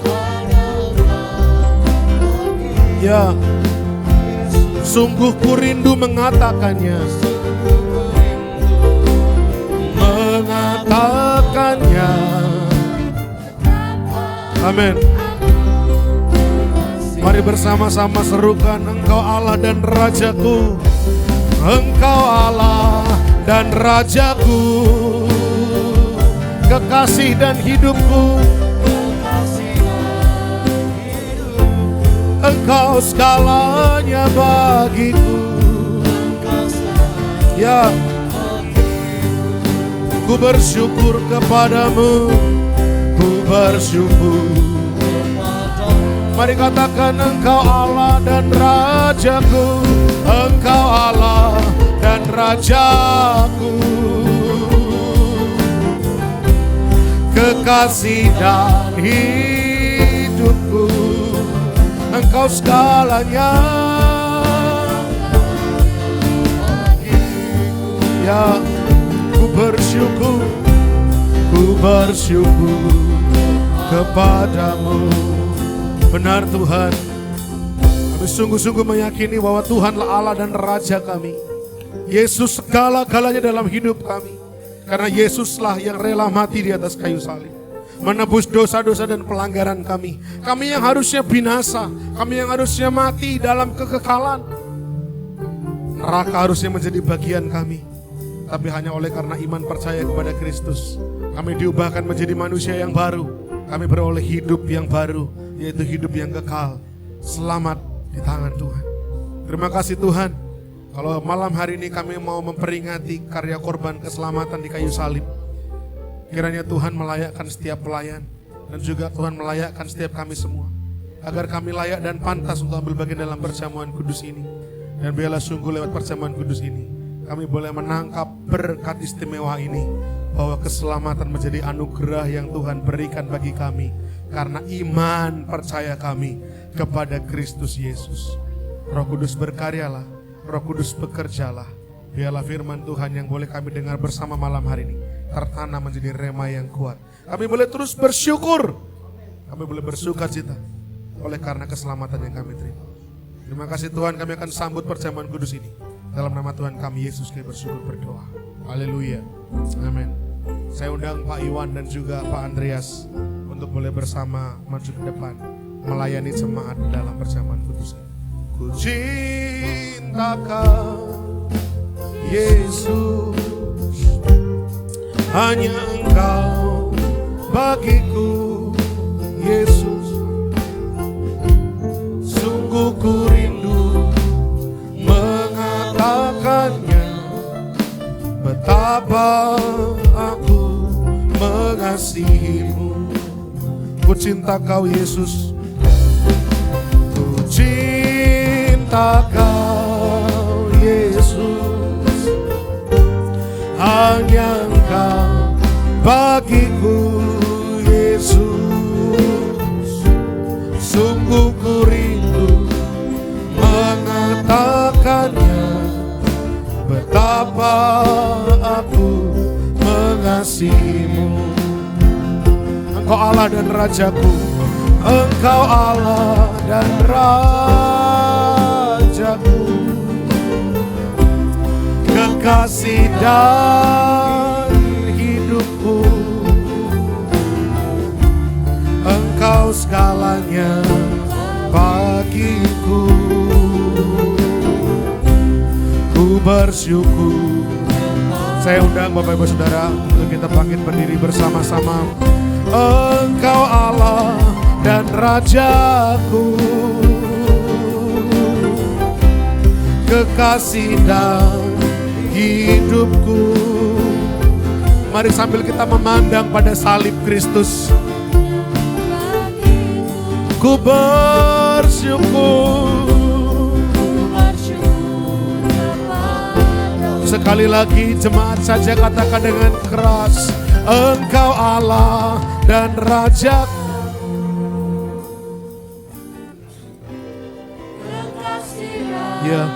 Speaker 3: Ya, sungguh ku rindu mengatakannya, mengatakannya. Amin. Mari bersama-sama serukan. Engkau Allah dan Rajaku, Engkau Allah dan Rajaku, kekasih dan hidupku. Engkau segalanya bagiku. Ya, ku bersyukur kepadamu, ku bersyukur. Mari katakan, Engkau Allah dan Rajaku, Engkau Allah dan Rajaku, kekasih dan hidupku. Engkau segalanya. Ya, ku bersyukur, ku bersyukur kepadamu. Benar Tuhan, kami sungguh-sungguh meyakini bahwa Tuhanlah Allah dan Raja kami. Yesus segala-galanya dalam hidup kami. Karena Yesuslah yang rela mati di atas kayu salib, menebus dosa-dosa dan pelanggaran kami. Kami yang harusnya binasa, kami yang harusnya mati dalam kekekalan. Neraka harusnya menjadi bagian kami. Tapi hanya oleh karena iman percaya kepada Kristus, kami diubahkan menjadi manusia yang baru. Kami beroleh hidup yang baru, yaitu hidup yang kekal. Selamat di tangan Tuhan. Terima kasih Tuhan. Kalau malam hari ini kami mau memperingati karya korban keselamatan di kayu salib, kiranya Tuhan melayakkan setiap pelayan, dan juga Tuhan melayakkan setiap kami semua, agar kami layak dan pantas untuk ambil bagian dalam perjamuan kudus ini. Dan biarlah sungguh lewat perjamuan kudus ini, kami boleh menangkap berkat istimewa ini, bahwa keselamatan menjadi anugerah yang Tuhan berikan bagi kami, karena iman percaya kami kepada Kristus Yesus. Roh Kudus berkaryalah, Roh Kudus bekerjalah. Biarlah firman Tuhan yang boleh kami dengar bersama malam hari ini tertanam menjadi rema yang kuat. Kami boleh terus bersyukur, kami boleh bersukacita oleh karena keselamatan yang kami terima. Terima kasih Tuhan, kami akan sambut perjamuan kudus ini. Dalam nama Tuhan kami Yesus kami bersyukur berdoa. Haleluya. Amin. Saya undang Pak Iwan dan juga Pak Andreas untuk boleh bersama maju ke depan melayani jemaat dalam perjamuan kudus ini. Ku cinta Kau Yesus, hanya Engkau bagiku Yesus. Sungguh ku rindu mengatakannya, betapa aku mengasihimu. Ku cinta Kau Yesus, ku cinta Kau Yesus, hanya Engkau bagiku Yesus. Sungguh ku rindu mengatakannya, betapa aku mengasihimu. Engkau Allah dan Rajaku, Engkau Allah dan Rajaku, kekasih dan hidupku. Engkau segalanya bagiku. Ku bersyukur. Saya undang Bapak Ibu Saudara untuk kita bangkit berdiri bersama-sama. Engkau Allah dan Rajaku, kekasih dan hidupku. Mari sambil kita memandang pada salib Kristus, ku bersyukur. Sekali lagi jemaat saja katakan dengan keras, Engkau Allah dan Raja. Ya,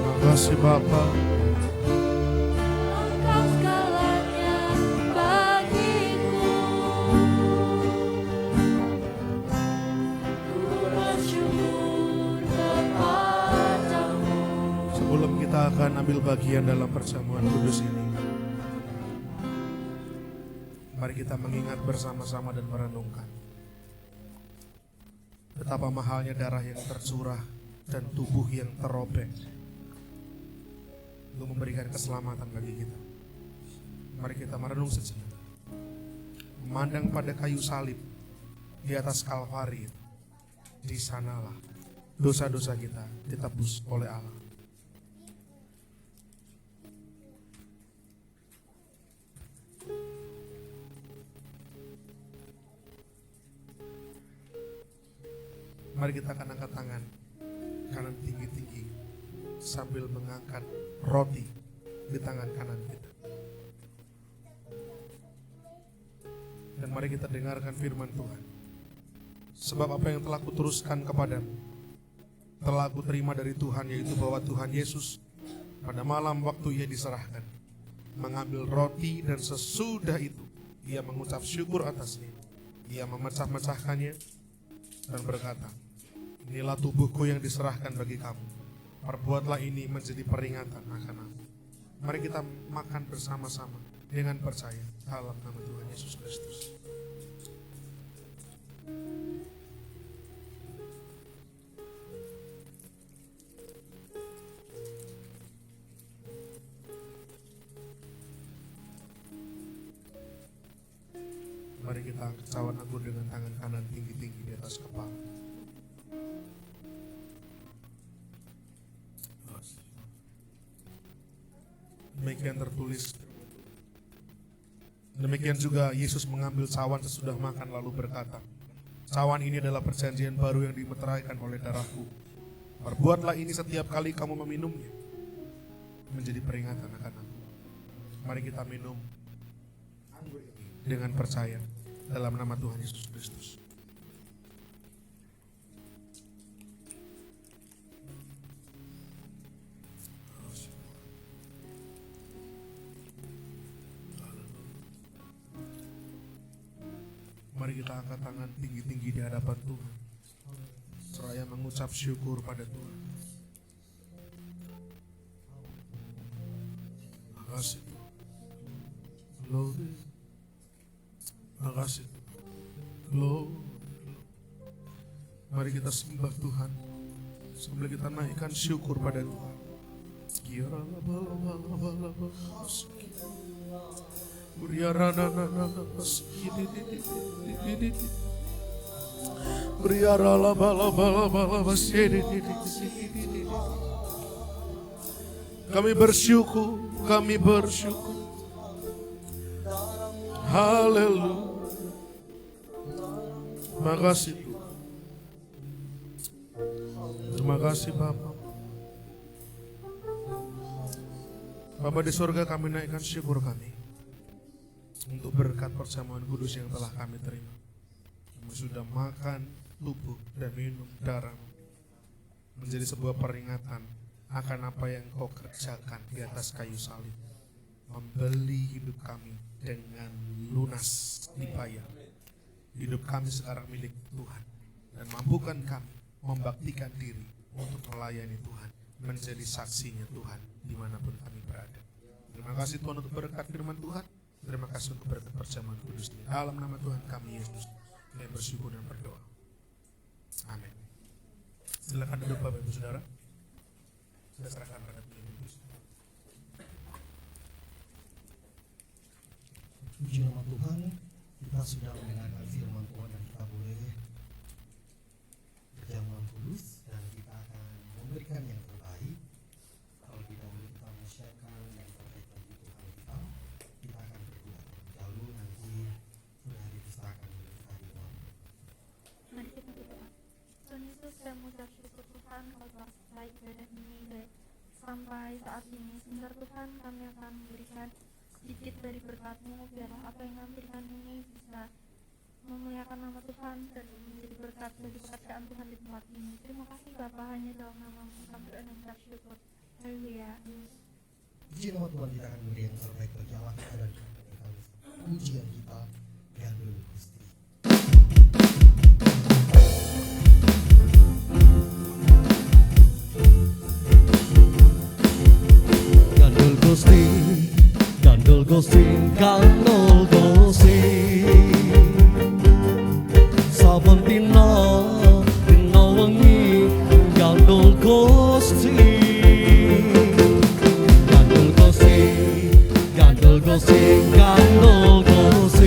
Speaker 3: terima kasih Bapa.
Speaker 4: Engkau segalanya bagiku. Ku bersyukur kepadamu.
Speaker 3: Sebelum kita akan ambil bagian dalam perjamuan kudus ini, mari kita mengingat bersama-sama dan merenungkan betapa mahalnya darah yang tercurah dan tubuh yang terobek untuk memberikan keselamatan bagi kita. Mari kita merenung sejenak, memandang pada kayu salib di atas Kalvari. Di sanalah dosa-dosa kita ditebus oleh Allah. Mari kita akan angkat tangan kanan tinggi-tinggi sambil mengangkat roti di tangan kanan kita. Dan mari kita dengarkan firman Tuhan. Sebab apa yang telah kuteruskan kepadamu telah aku terima dari Tuhan, yaitu bahwa Tuhan Yesus Pada malam waktu ia diserahkan, mengambil roti dan sesudah itu ia mengucap syukur atasnya. Ia memecah-mecahkannya dan berkata, inilah tubuhku yang diserahkan bagi kamu. Perbuatlah ini menjadi peringatan akan aku. Mari kita makan bersama-sama dengan percaya dalam nama Tuhan Yesus Kristus. Mari kita angkat cawan anggur dengan tangan kanan tinggi-tinggi di atas kepala. Demikian tertulis. Demikian juga Yesus mengambil cawan sesudah makan lalu berkata, cawan ini adalah perjanjian baru yang dimeteraikan oleh darahku. Perbuatlah ini setiap kali kamu meminumnya, menjadi peringatan akan aku. Mari kita minum dengan percaya dalam nama Tuhan Yesus Kristus. Mari kita angkat tangan tinggi-tinggi di hadapan Tuhan, seraya mengucap syukur pada Tuhan. Makasih Tuhan. Glory. Makasih Tuhan. Glory. Mari kita sembah Tuhan sambil kita naikkan syukur pada Tuhan. Kami bersyukur, kami bersyukur. Haleluya. Terima kasih Tuhan. Terima kasih Bapa. Bapa di surga, kami naikkan syukur kami untuk berkat perjamuan kudus yang telah kami terima. Kami sudah makan tubuh dan minum darah, menjadi sebuah peringatan akan apa yang Kau kerjakan di atas kayu salib. Membeli hidup kami dengan lunas dibayar. Hidup kami sekarang milik Tuhan, dan mampukan kami membaktikan diri untuk melayani Tuhan, menjadi saksinya Tuhan dimanapun kami berada. Terima kasih Tuhan untuk berkat firman Tuhan. Terima kasih untuk berkat perjamuan kudus ini. Dalam nama Tuhan kami Yesus, kami bersyukur dan berdoa. Amin. Silakan duduk Bapak Ibu Saudara. Saya serahkan pada Tuhan Yesus.
Speaker 1: Puji nama Tuhan, kita sudah mendengarkan firman Tuhan dan kita boleh berjamuan kudus dan kita akan memberikan yang terbaik. Kalau kita boleh kita mensyarkan yang terbaik bagi Tuhan kita akan berdoa terlebih dahulu, nanti sudah diserahkan oleh kita di dalam.
Speaker 4: Mari kita berdoa. Tuhan Yesus, saya mengucap syukur Tuhan Kau telah baik ibadah ini sampai saat ini. Sebentar Tuhan, kami akan memberikan sedikit dari berkat-Mu, biarlah apa yang kami berikan ini bisa memuliakan nama Tuhan dan menjadi berkat bagi pekerjaan Tuhan di tempat ini. Terima kasih Bapa, hanya dalam nama-Mu kami berdoa dan mengucap syukur. Haleluya.
Speaker 1: Puji nama Tuhan, kita akan memberi yang terbaik bagi Allah kita dan pujian kita yang dulu Gusti.
Speaker 2: Gandul Gusti, Gandul Gusti, Gandul Gusti. Saben dina, dina wengi, Gandul Gusti. Gandul Gusti, Gandul Gusti, Gandul Gusti.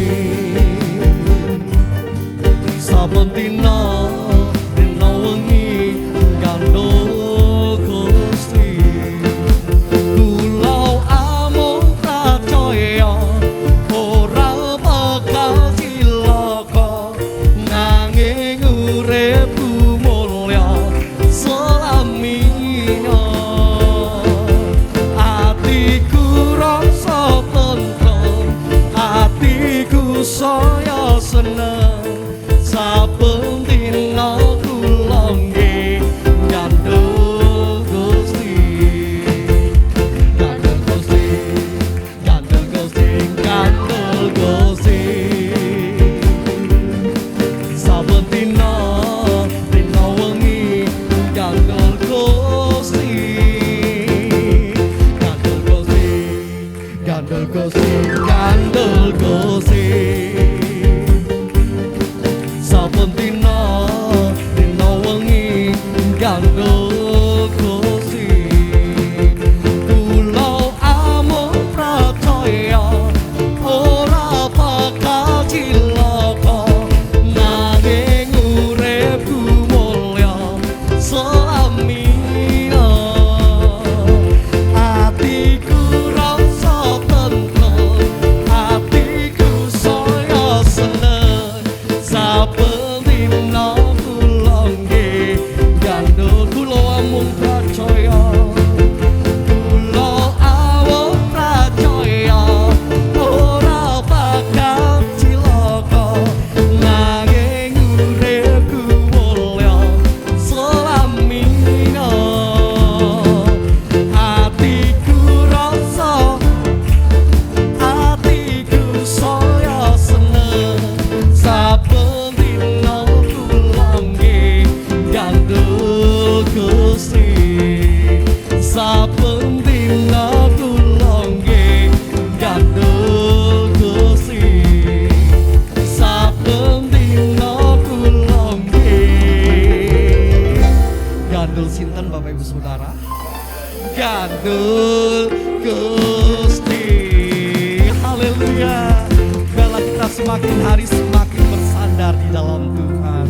Speaker 2: Biarlah kita semakin hari semakin bersandar di dalam Tuhan.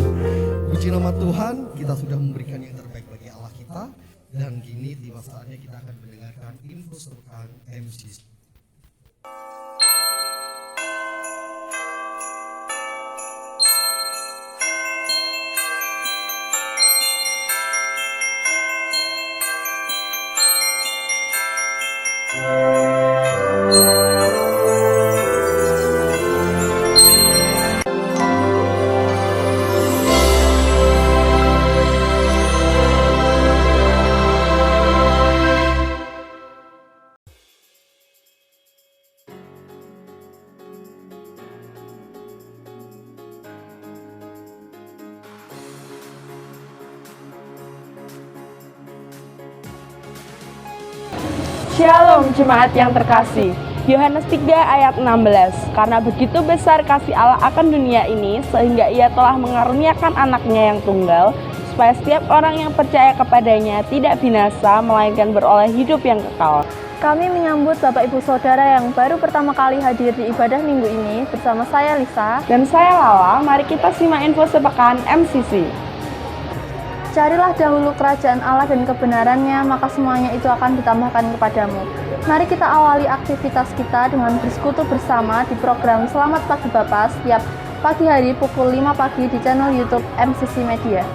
Speaker 2: Puji nama Tuhan, kita sudah memberikan yang terbaik bagi Allah kita. Dan kini tiba saatnya kita akan mendengarkan info tentang MCC.
Speaker 5: Shalom jemaat yang terkasih. Yohanes 3 ayat 16. Karena begitu besar kasih Allah akan dunia ini sehingga Ia telah mengaruniakan anaknya yang tunggal supaya setiap orang yang percaya kepadanya tidak binasa melainkan beroleh hidup yang kekal.
Speaker 4: Kami menyambut Bapak Ibu Saudara yang baru pertama kali hadir di ibadah minggu ini bersama saya Lisa.
Speaker 5: Dan saya Lala, mari kita simak info sepekan MCC.
Speaker 4: Carilah dahulu kerajaan Allah dan kebenarannya, maka semuanya itu akan ditambahkan kepadamu. Mari kita awali aktivitas kita dengan bersekutu bersama di program Selamat Pagi Bapa setiap pagi hari pukul 5 pagi di channel YouTube MCC Media.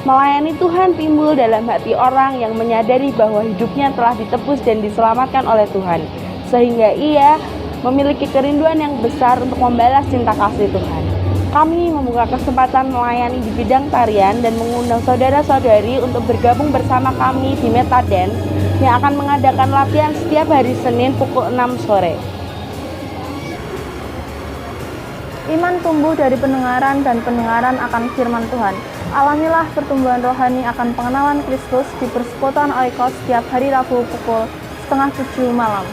Speaker 5: Melayani Tuhan timbul dalam hati orang yang menyadari bahwa hidupnya telah ditebus dan diselamatkan oleh Tuhan, sehingga ia memiliki kerinduan yang besar untuk membalas cinta kasih Tuhan. Kami membuka kesempatan melayani di bidang tarian dan mengundang saudara-saudari untuk bergabung bersama kami di Meta Dance yang akan mengadakan latihan setiap hari Senin pukul 6 sore.
Speaker 4: Iman tumbuh dari pendengaran dan pendengaran akan firman Tuhan. Alamilah pertumbuhan rohani akan pengenalan Kristus di persekutuan Oikos setiap hari Rabu pukul 6:30 malam.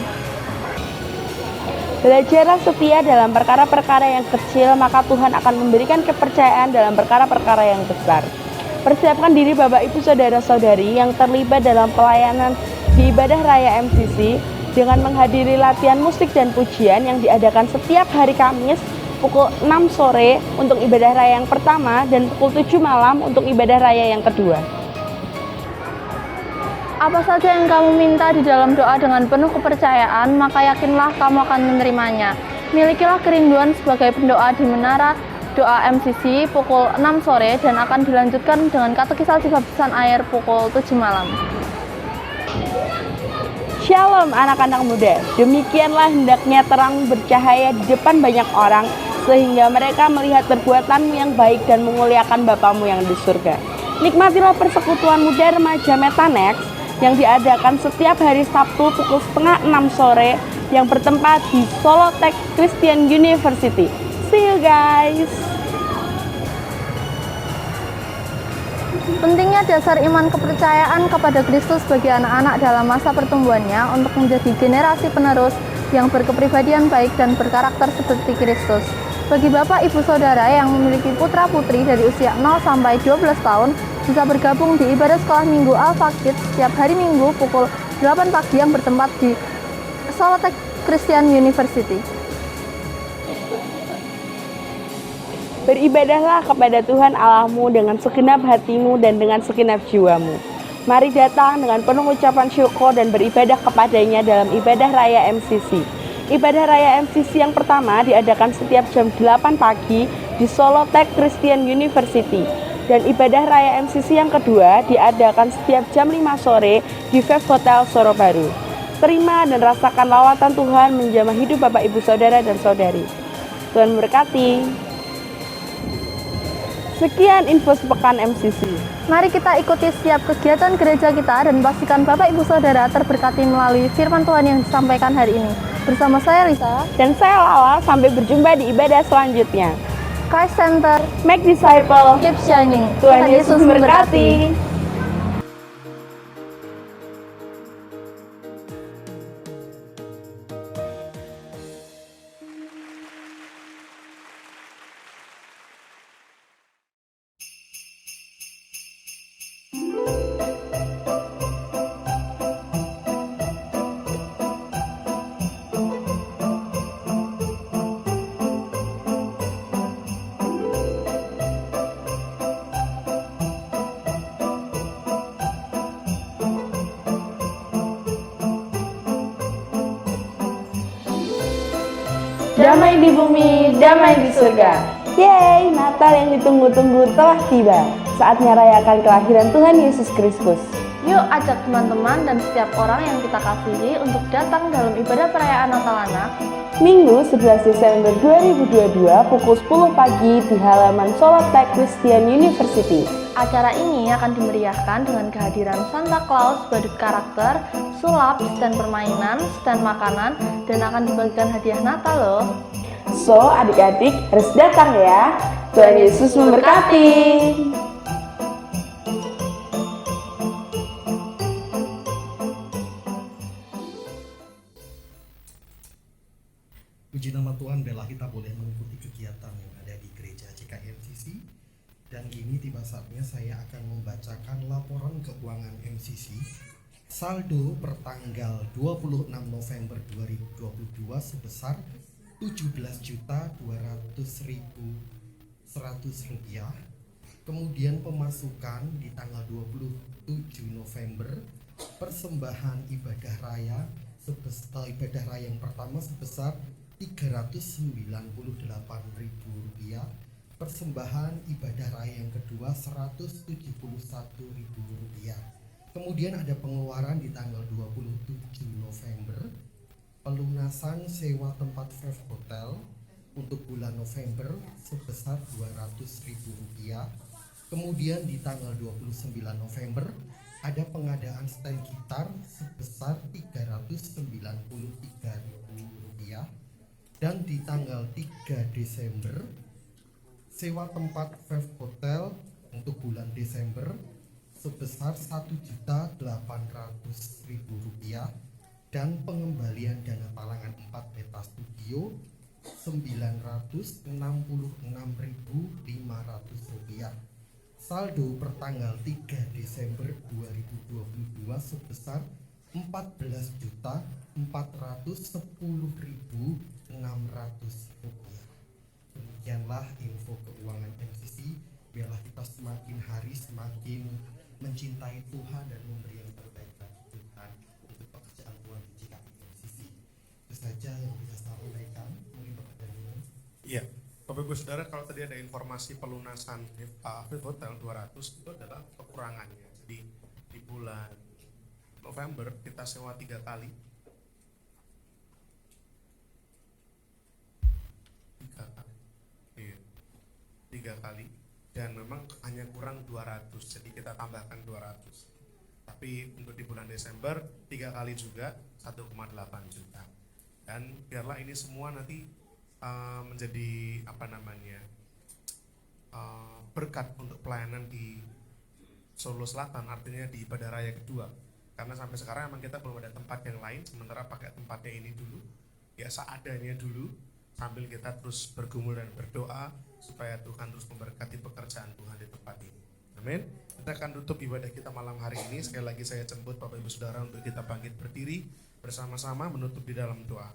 Speaker 5: Belajarlah setia dalam perkara-perkara yang kecil, maka Tuhan akan memberikan kepercayaan dalam perkara-perkara yang besar. Persiapkan diri Bapak Ibu Saudara-saudari yang terlibat dalam pelayanan di ibadah raya MCC dengan menghadiri latihan musik dan pujian yang diadakan setiap hari Kamis pukul 6 sore untuk ibadah raya yang pertama dan pukul 7 malam untuk ibadah raya yang kedua.
Speaker 4: Apa saja yang kamu minta di dalam doa dengan penuh kepercayaan, maka yakinlah kamu akan menerimanya. Milikilah kerinduan sebagai pendoa di menara doa MCC pukul 6 sore dan akan dilanjutkan dengan katekisasi baptisan air pukul 7 malam.
Speaker 5: Shalom anak-anak muda, demikianlah hendaknya terang bercahaya di depan banyak orang sehingga mereka melihat perbuatanmu yang baik dan memuliakan Bapamu yang di surga. Nikmatilah persekutuan muda remaja Metanex yang diadakan setiap hari Sabtu pukul 5:30 sore yang bertempat di Solo Tech Christian University. See you guys!
Speaker 4: Pentingnya dasar iman kepercayaan kepada Kristus bagi anak-anak dalam masa pertumbuhannya untuk menjadi generasi penerus yang berkepribadian baik dan berkarakter seperti Kristus. Bagi Bapak Ibu Saudara yang memiliki putra-putri dari usia 0 sampai 12 tahun, bisa bergabung di ibadah sekolah minggu Alpha Kids setiap hari Minggu pukul 8 pagi yang bertempat di Solo Tech Christian University.
Speaker 5: Beribadahlah kepada Tuhan Allahmu dengan segenap hatimu dan dengan segenap jiwamu. Mari datang dengan penuh ucapan syukur dan beribadah kepadanya dalam ibadah raya MCC. Ibadah raya MCC yang pertama diadakan setiap jam 8 pagi di Solo Tech Christian University. Dan ibadah raya MCC yang kedua diadakan setiap jam 5 sore di Vef Hotel Sorobaru. Terima dan rasakan lawatan Tuhan menjamah hidup Bapak Ibu Saudara dan Saudari. Tuhan memberkati. Sekian info sepekan MCC.
Speaker 4: Mari kita ikuti setiap kegiatan gereja kita dan pastikan Bapak Ibu Saudara terberkati melalui firman Tuhan yang disampaikan hari ini. Bersama saya Lisa
Speaker 5: Dan saya Lala, sampai berjumpa di ibadah selanjutnya.
Speaker 4: Christ Center,
Speaker 5: Make disciple,
Speaker 4: keep shining.
Speaker 5: Tuhan Yesus memberkati. damai di bumi, damai di surga. Yeay, Natal yang ditunggu-tunggu telah tiba. Saatnya rayakan kelahiran Tuhan Yesus Kristus.
Speaker 6: Yuk ajak teman-teman dan setiap orang yang kita kasihi untuk datang dalam ibadah perayaan Natal Anak
Speaker 5: Minggu 11 Desember 2022 pukul 10 pagi di halaman Solatech Christian University.
Speaker 6: Acara ini akan dimeriahkan dengan kehadiran Santa Claus, badut karakter, sulap, stand permainan, stand makanan, dan akan dibagikan hadiah Natal loh.
Speaker 5: So, adik-adik harus datang ya. Tuhan Yesus memberkati.
Speaker 1: Puji nama Tuhan, bela kita boleh mengikuti kegiatan yang ada di gereja CKMCC. Dan kini tiba saatnya saya akan membacakan laporan keuangan MCC saldo per tanggal 26 November 2022 sebesar Rp17.200.100. Kemudian pemasukan di tanggal 27 November persembahan ibadah raya ibadah raya yang pertama sebesar Rp398.000, persembahan ibadah raya yang kedua Rp171.000. Kemudian ada pengeluaran di tanggal 27 November, pelunasan sewa tempat Five Hotel untuk bulan November sebesar Rp200.000. Kemudian di tanggal 29 November ada pengadaan stand gitar sebesar Rp393.000. Dan di tanggal 3 Desember sewa tempat Five Hotel untuk bulan Desember sebesar Rp1.800.000 dan pengembalian dana talangan 4 peta studio Rp966.500. Saldo per tanggal 3 Desember 2022 sebesar Rp14.410.600. Demikianlah info keuangan MCC. Biarlah kita semakin hari semakin mencintai Tuhan dan memberi yang terbaik bagi Tuhan untuk pekerjaan Tuhan di GKI MCC. Itu saja yang bisa saya sampaikan. Mungkin Bapak Daniel.
Speaker 3: Iya, Bapak Ibu Saudara, kalau tadi ada informasi pelunasan Five Hotel 200 itu adalah kekurangannya. Jadi di bulan November kita sewa 3 kali. 3 kali dan memang hanya kurang 200, jadi kita tambahkan 200. Tapi untuk di bulan Desember 3 kali juga 1,8 juta. Dan biarlah ini semua nanti menjadi berkat untuk pelayanan di Solo Selatan, artinya di ibadah raya kedua. Karena sampai sekarang memang kita belum ada tempat yang lain, sementara pakai tempatnya ini dulu, ya seadanya dulu, sambil kita terus bergumul dan berdoa supaya Tuhan terus memberkati pekerjaan Tuhan di tempat ini. Amin. Kita akan tutup ibadah kita malam hari ini. Sekali lagi saya jemput Bapak Ibu Saudara untuk kita bangkit berdiri bersama-sama menutup di dalam doa.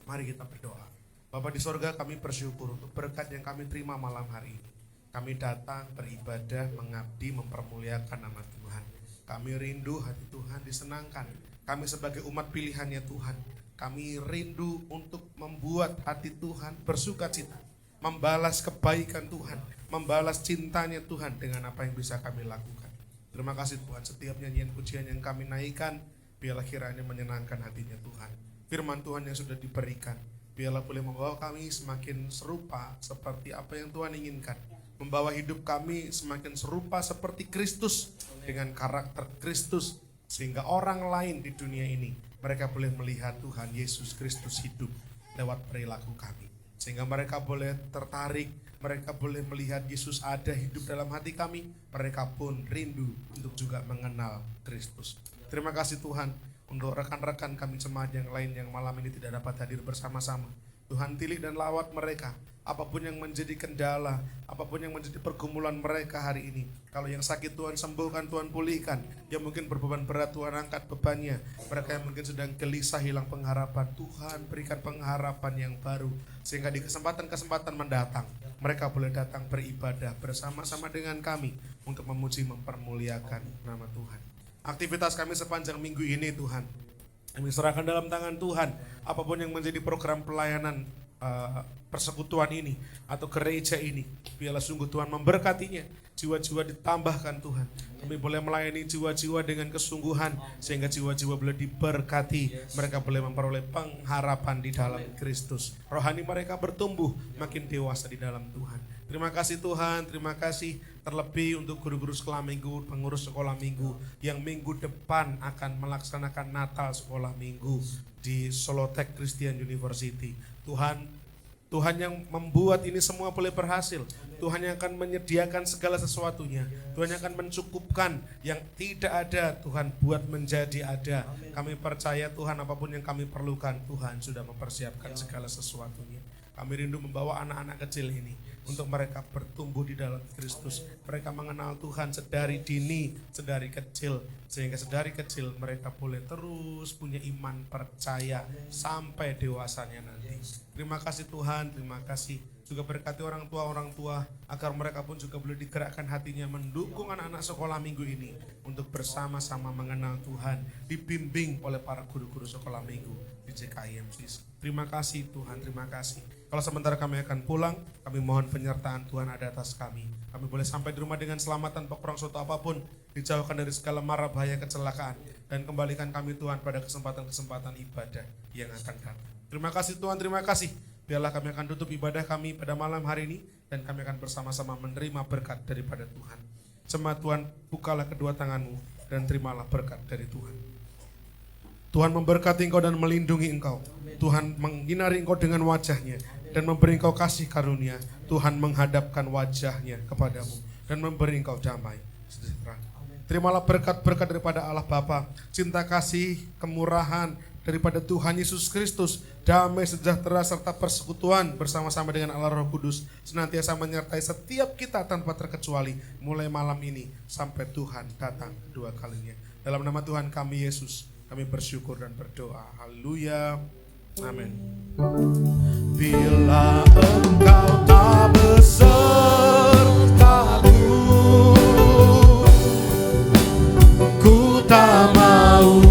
Speaker 3: Mari kita berdoa. Bapa di sorga, kami bersyukur untuk berkat yang kami terima malam hari ini. Kami datang beribadah, mengabdi, mempermuliakan nama Tuhan. Kami rindu hati Tuhan disenangkan. Kami sebagai umat pilihannya Tuhan, kami rindu untuk membuat hati Tuhan bersuka cita, membalas kebaikan Tuhan, membalas cintanya Tuhan dengan apa yang bisa kami lakukan. Terima kasih Tuhan, setiap nyanyian pujian yang kami naikkan, biarlah kiranya menyenangkan hatinya Tuhan. Firman Tuhan yang sudah diberikan, biarlah boleh membawa kami semakin serupa seperti apa yang Tuhan inginkan. Membawa hidup kami semakin serupa seperti Kristus dengan karakter Kristus, sehingga orang lain di dunia ini mereka boleh melihat Tuhan Yesus Kristus hidup lewat perilaku kami. Sehingga mereka boleh tertarik, mereka boleh melihat Yesus ada hidup dalam hati kami. Mereka pun rindu untuk juga mengenal Kristus. Terima kasih Tuhan untuk rekan-rekan kami jemaat yang lain yang malam ini tidak dapat hadir bersama-sama. Tuhan tilik dan lawat mereka. Apapun yang menjadi kendala, apapun yang menjadi pergumulan mereka hari ini. Kalau yang sakit Tuhan sembuhkan, Tuhan pulihkan. Yang mungkin berbeban berat, Tuhan angkat bebannya. Mereka yang mungkin sedang gelisah, hilang pengharapan, Tuhan berikan pengharapan yang baru. Sehingga di kesempatan-kesempatan mendatang, mereka boleh datang beribadah bersama-sama dengan kami untuk memuji, mempermuliakan nama Tuhan. Aktivitas kami sepanjang minggu ini Tuhan, Kami serahkan dalam tangan Tuhan apapun yang menjadi program pelayanan persekutuan ini atau gereja ini. Biarlah sungguh Tuhan memberkatinya, jiwa-jiwa ditambahkan Tuhan. Kami boleh melayani jiwa-jiwa dengan kesungguhan sehingga jiwa-jiwa boleh diberkati. Mereka boleh memperoleh pengharapan di dalam Kristus. Rohani mereka bertumbuh makin dewasa di dalam Tuhan. Terima kasih Tuhan, terima kasih terlebih untuk guru-guru sekolah minggu, pengurus sekolah minggu yang minggu depan akan melaksanakan Natal sekolah minggu di Solotech Christian University. Tuhan yang membuat ini semua boleh berhasil. Tuhan yang akan menyediakan segala sesuatunya. Tuhan yang akan mencukupkan yang tidak ada, Tuhan buat menjadi ada. Kami percaya Tuhan apapun yang kami perlukan, Tuhan sudah mempersiapkan segala sesuatunya. Kami rindu membawa anak-anak kecil ini untuk mereka bertumbuh di dalam Kristus. Mereka mengenal Tuhan sedari dini, sedari kecil. Sehingga sedari kecil mereka boleh terus punya iman percaya sampai dewasanya nanti. Terima kasih Tuhan, terima kasih. Juga berkati orang tua agar mereka pun juga boleh digerakkan hatinya mendukung anak-anak sekolah minggu ini untuk bersama-sama mengenal Tuhan, dibimbing oleh para guru-guru sekolah minggu di JKIMC. Terima kasih Tuhan, terima kasih. Kalau sementara kami akan pulang, kami mohon penyertaan Tuhan ada atas kami. Kami boleh sampai di rumah dengan selamat tanpa kurang suatu apapun, dijauhkan dari segala mara bahaya kecelakaan, dan kembalikan kami Tuhan pada kesempatan-kesempatan ibadah yang akan datang. Terima kasih Tuhan, terima kasih. Biarlah kami akan tutup ibadah kami pada malam hari ini, dan kami akan bersama-sama menerima berkat daripada Tuhan. Jemaat Tuhan, bukalah kedua tanganmu dan terimalah berkat dari Tuhan. Tuhan memberkati engkau dan melindungi engkau. Tuhan menyinari engkau dengan wajahnya dan memberi engkau kasih karunia. Tuhan menghadapkan wajahnya kepadamu dan memberi engkau damai sejahtera. Terimalah berkat-berkat daripada Allah Bapa, cinta kasih, kemurahan daripada Tuhan Yesus Kristus, damai sejahtera serta persekutuan bersama-sama dengan Allah Roh Kudus senantiasa menyertai setiap kita tanpa terkecuali mulai malam ini sampai Tuhan datang kedua kalinya. Dalam nama Tuhan kami Yesus, kami bersyukur dan berdoa. Haleluya. Amin. Bila engkau tak besertaku, ku tak mau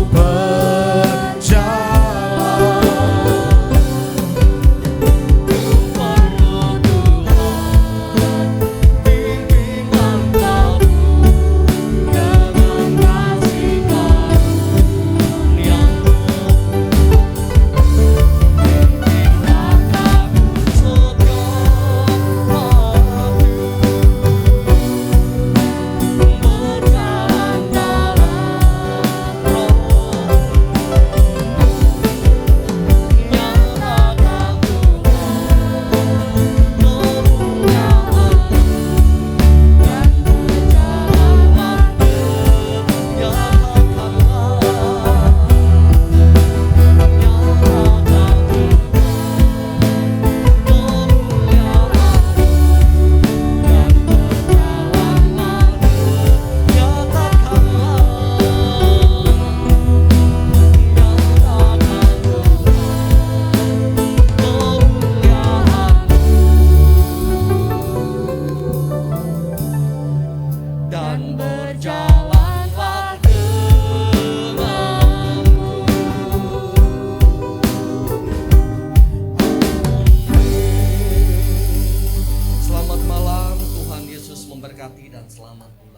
Speaker 2: dan selamat.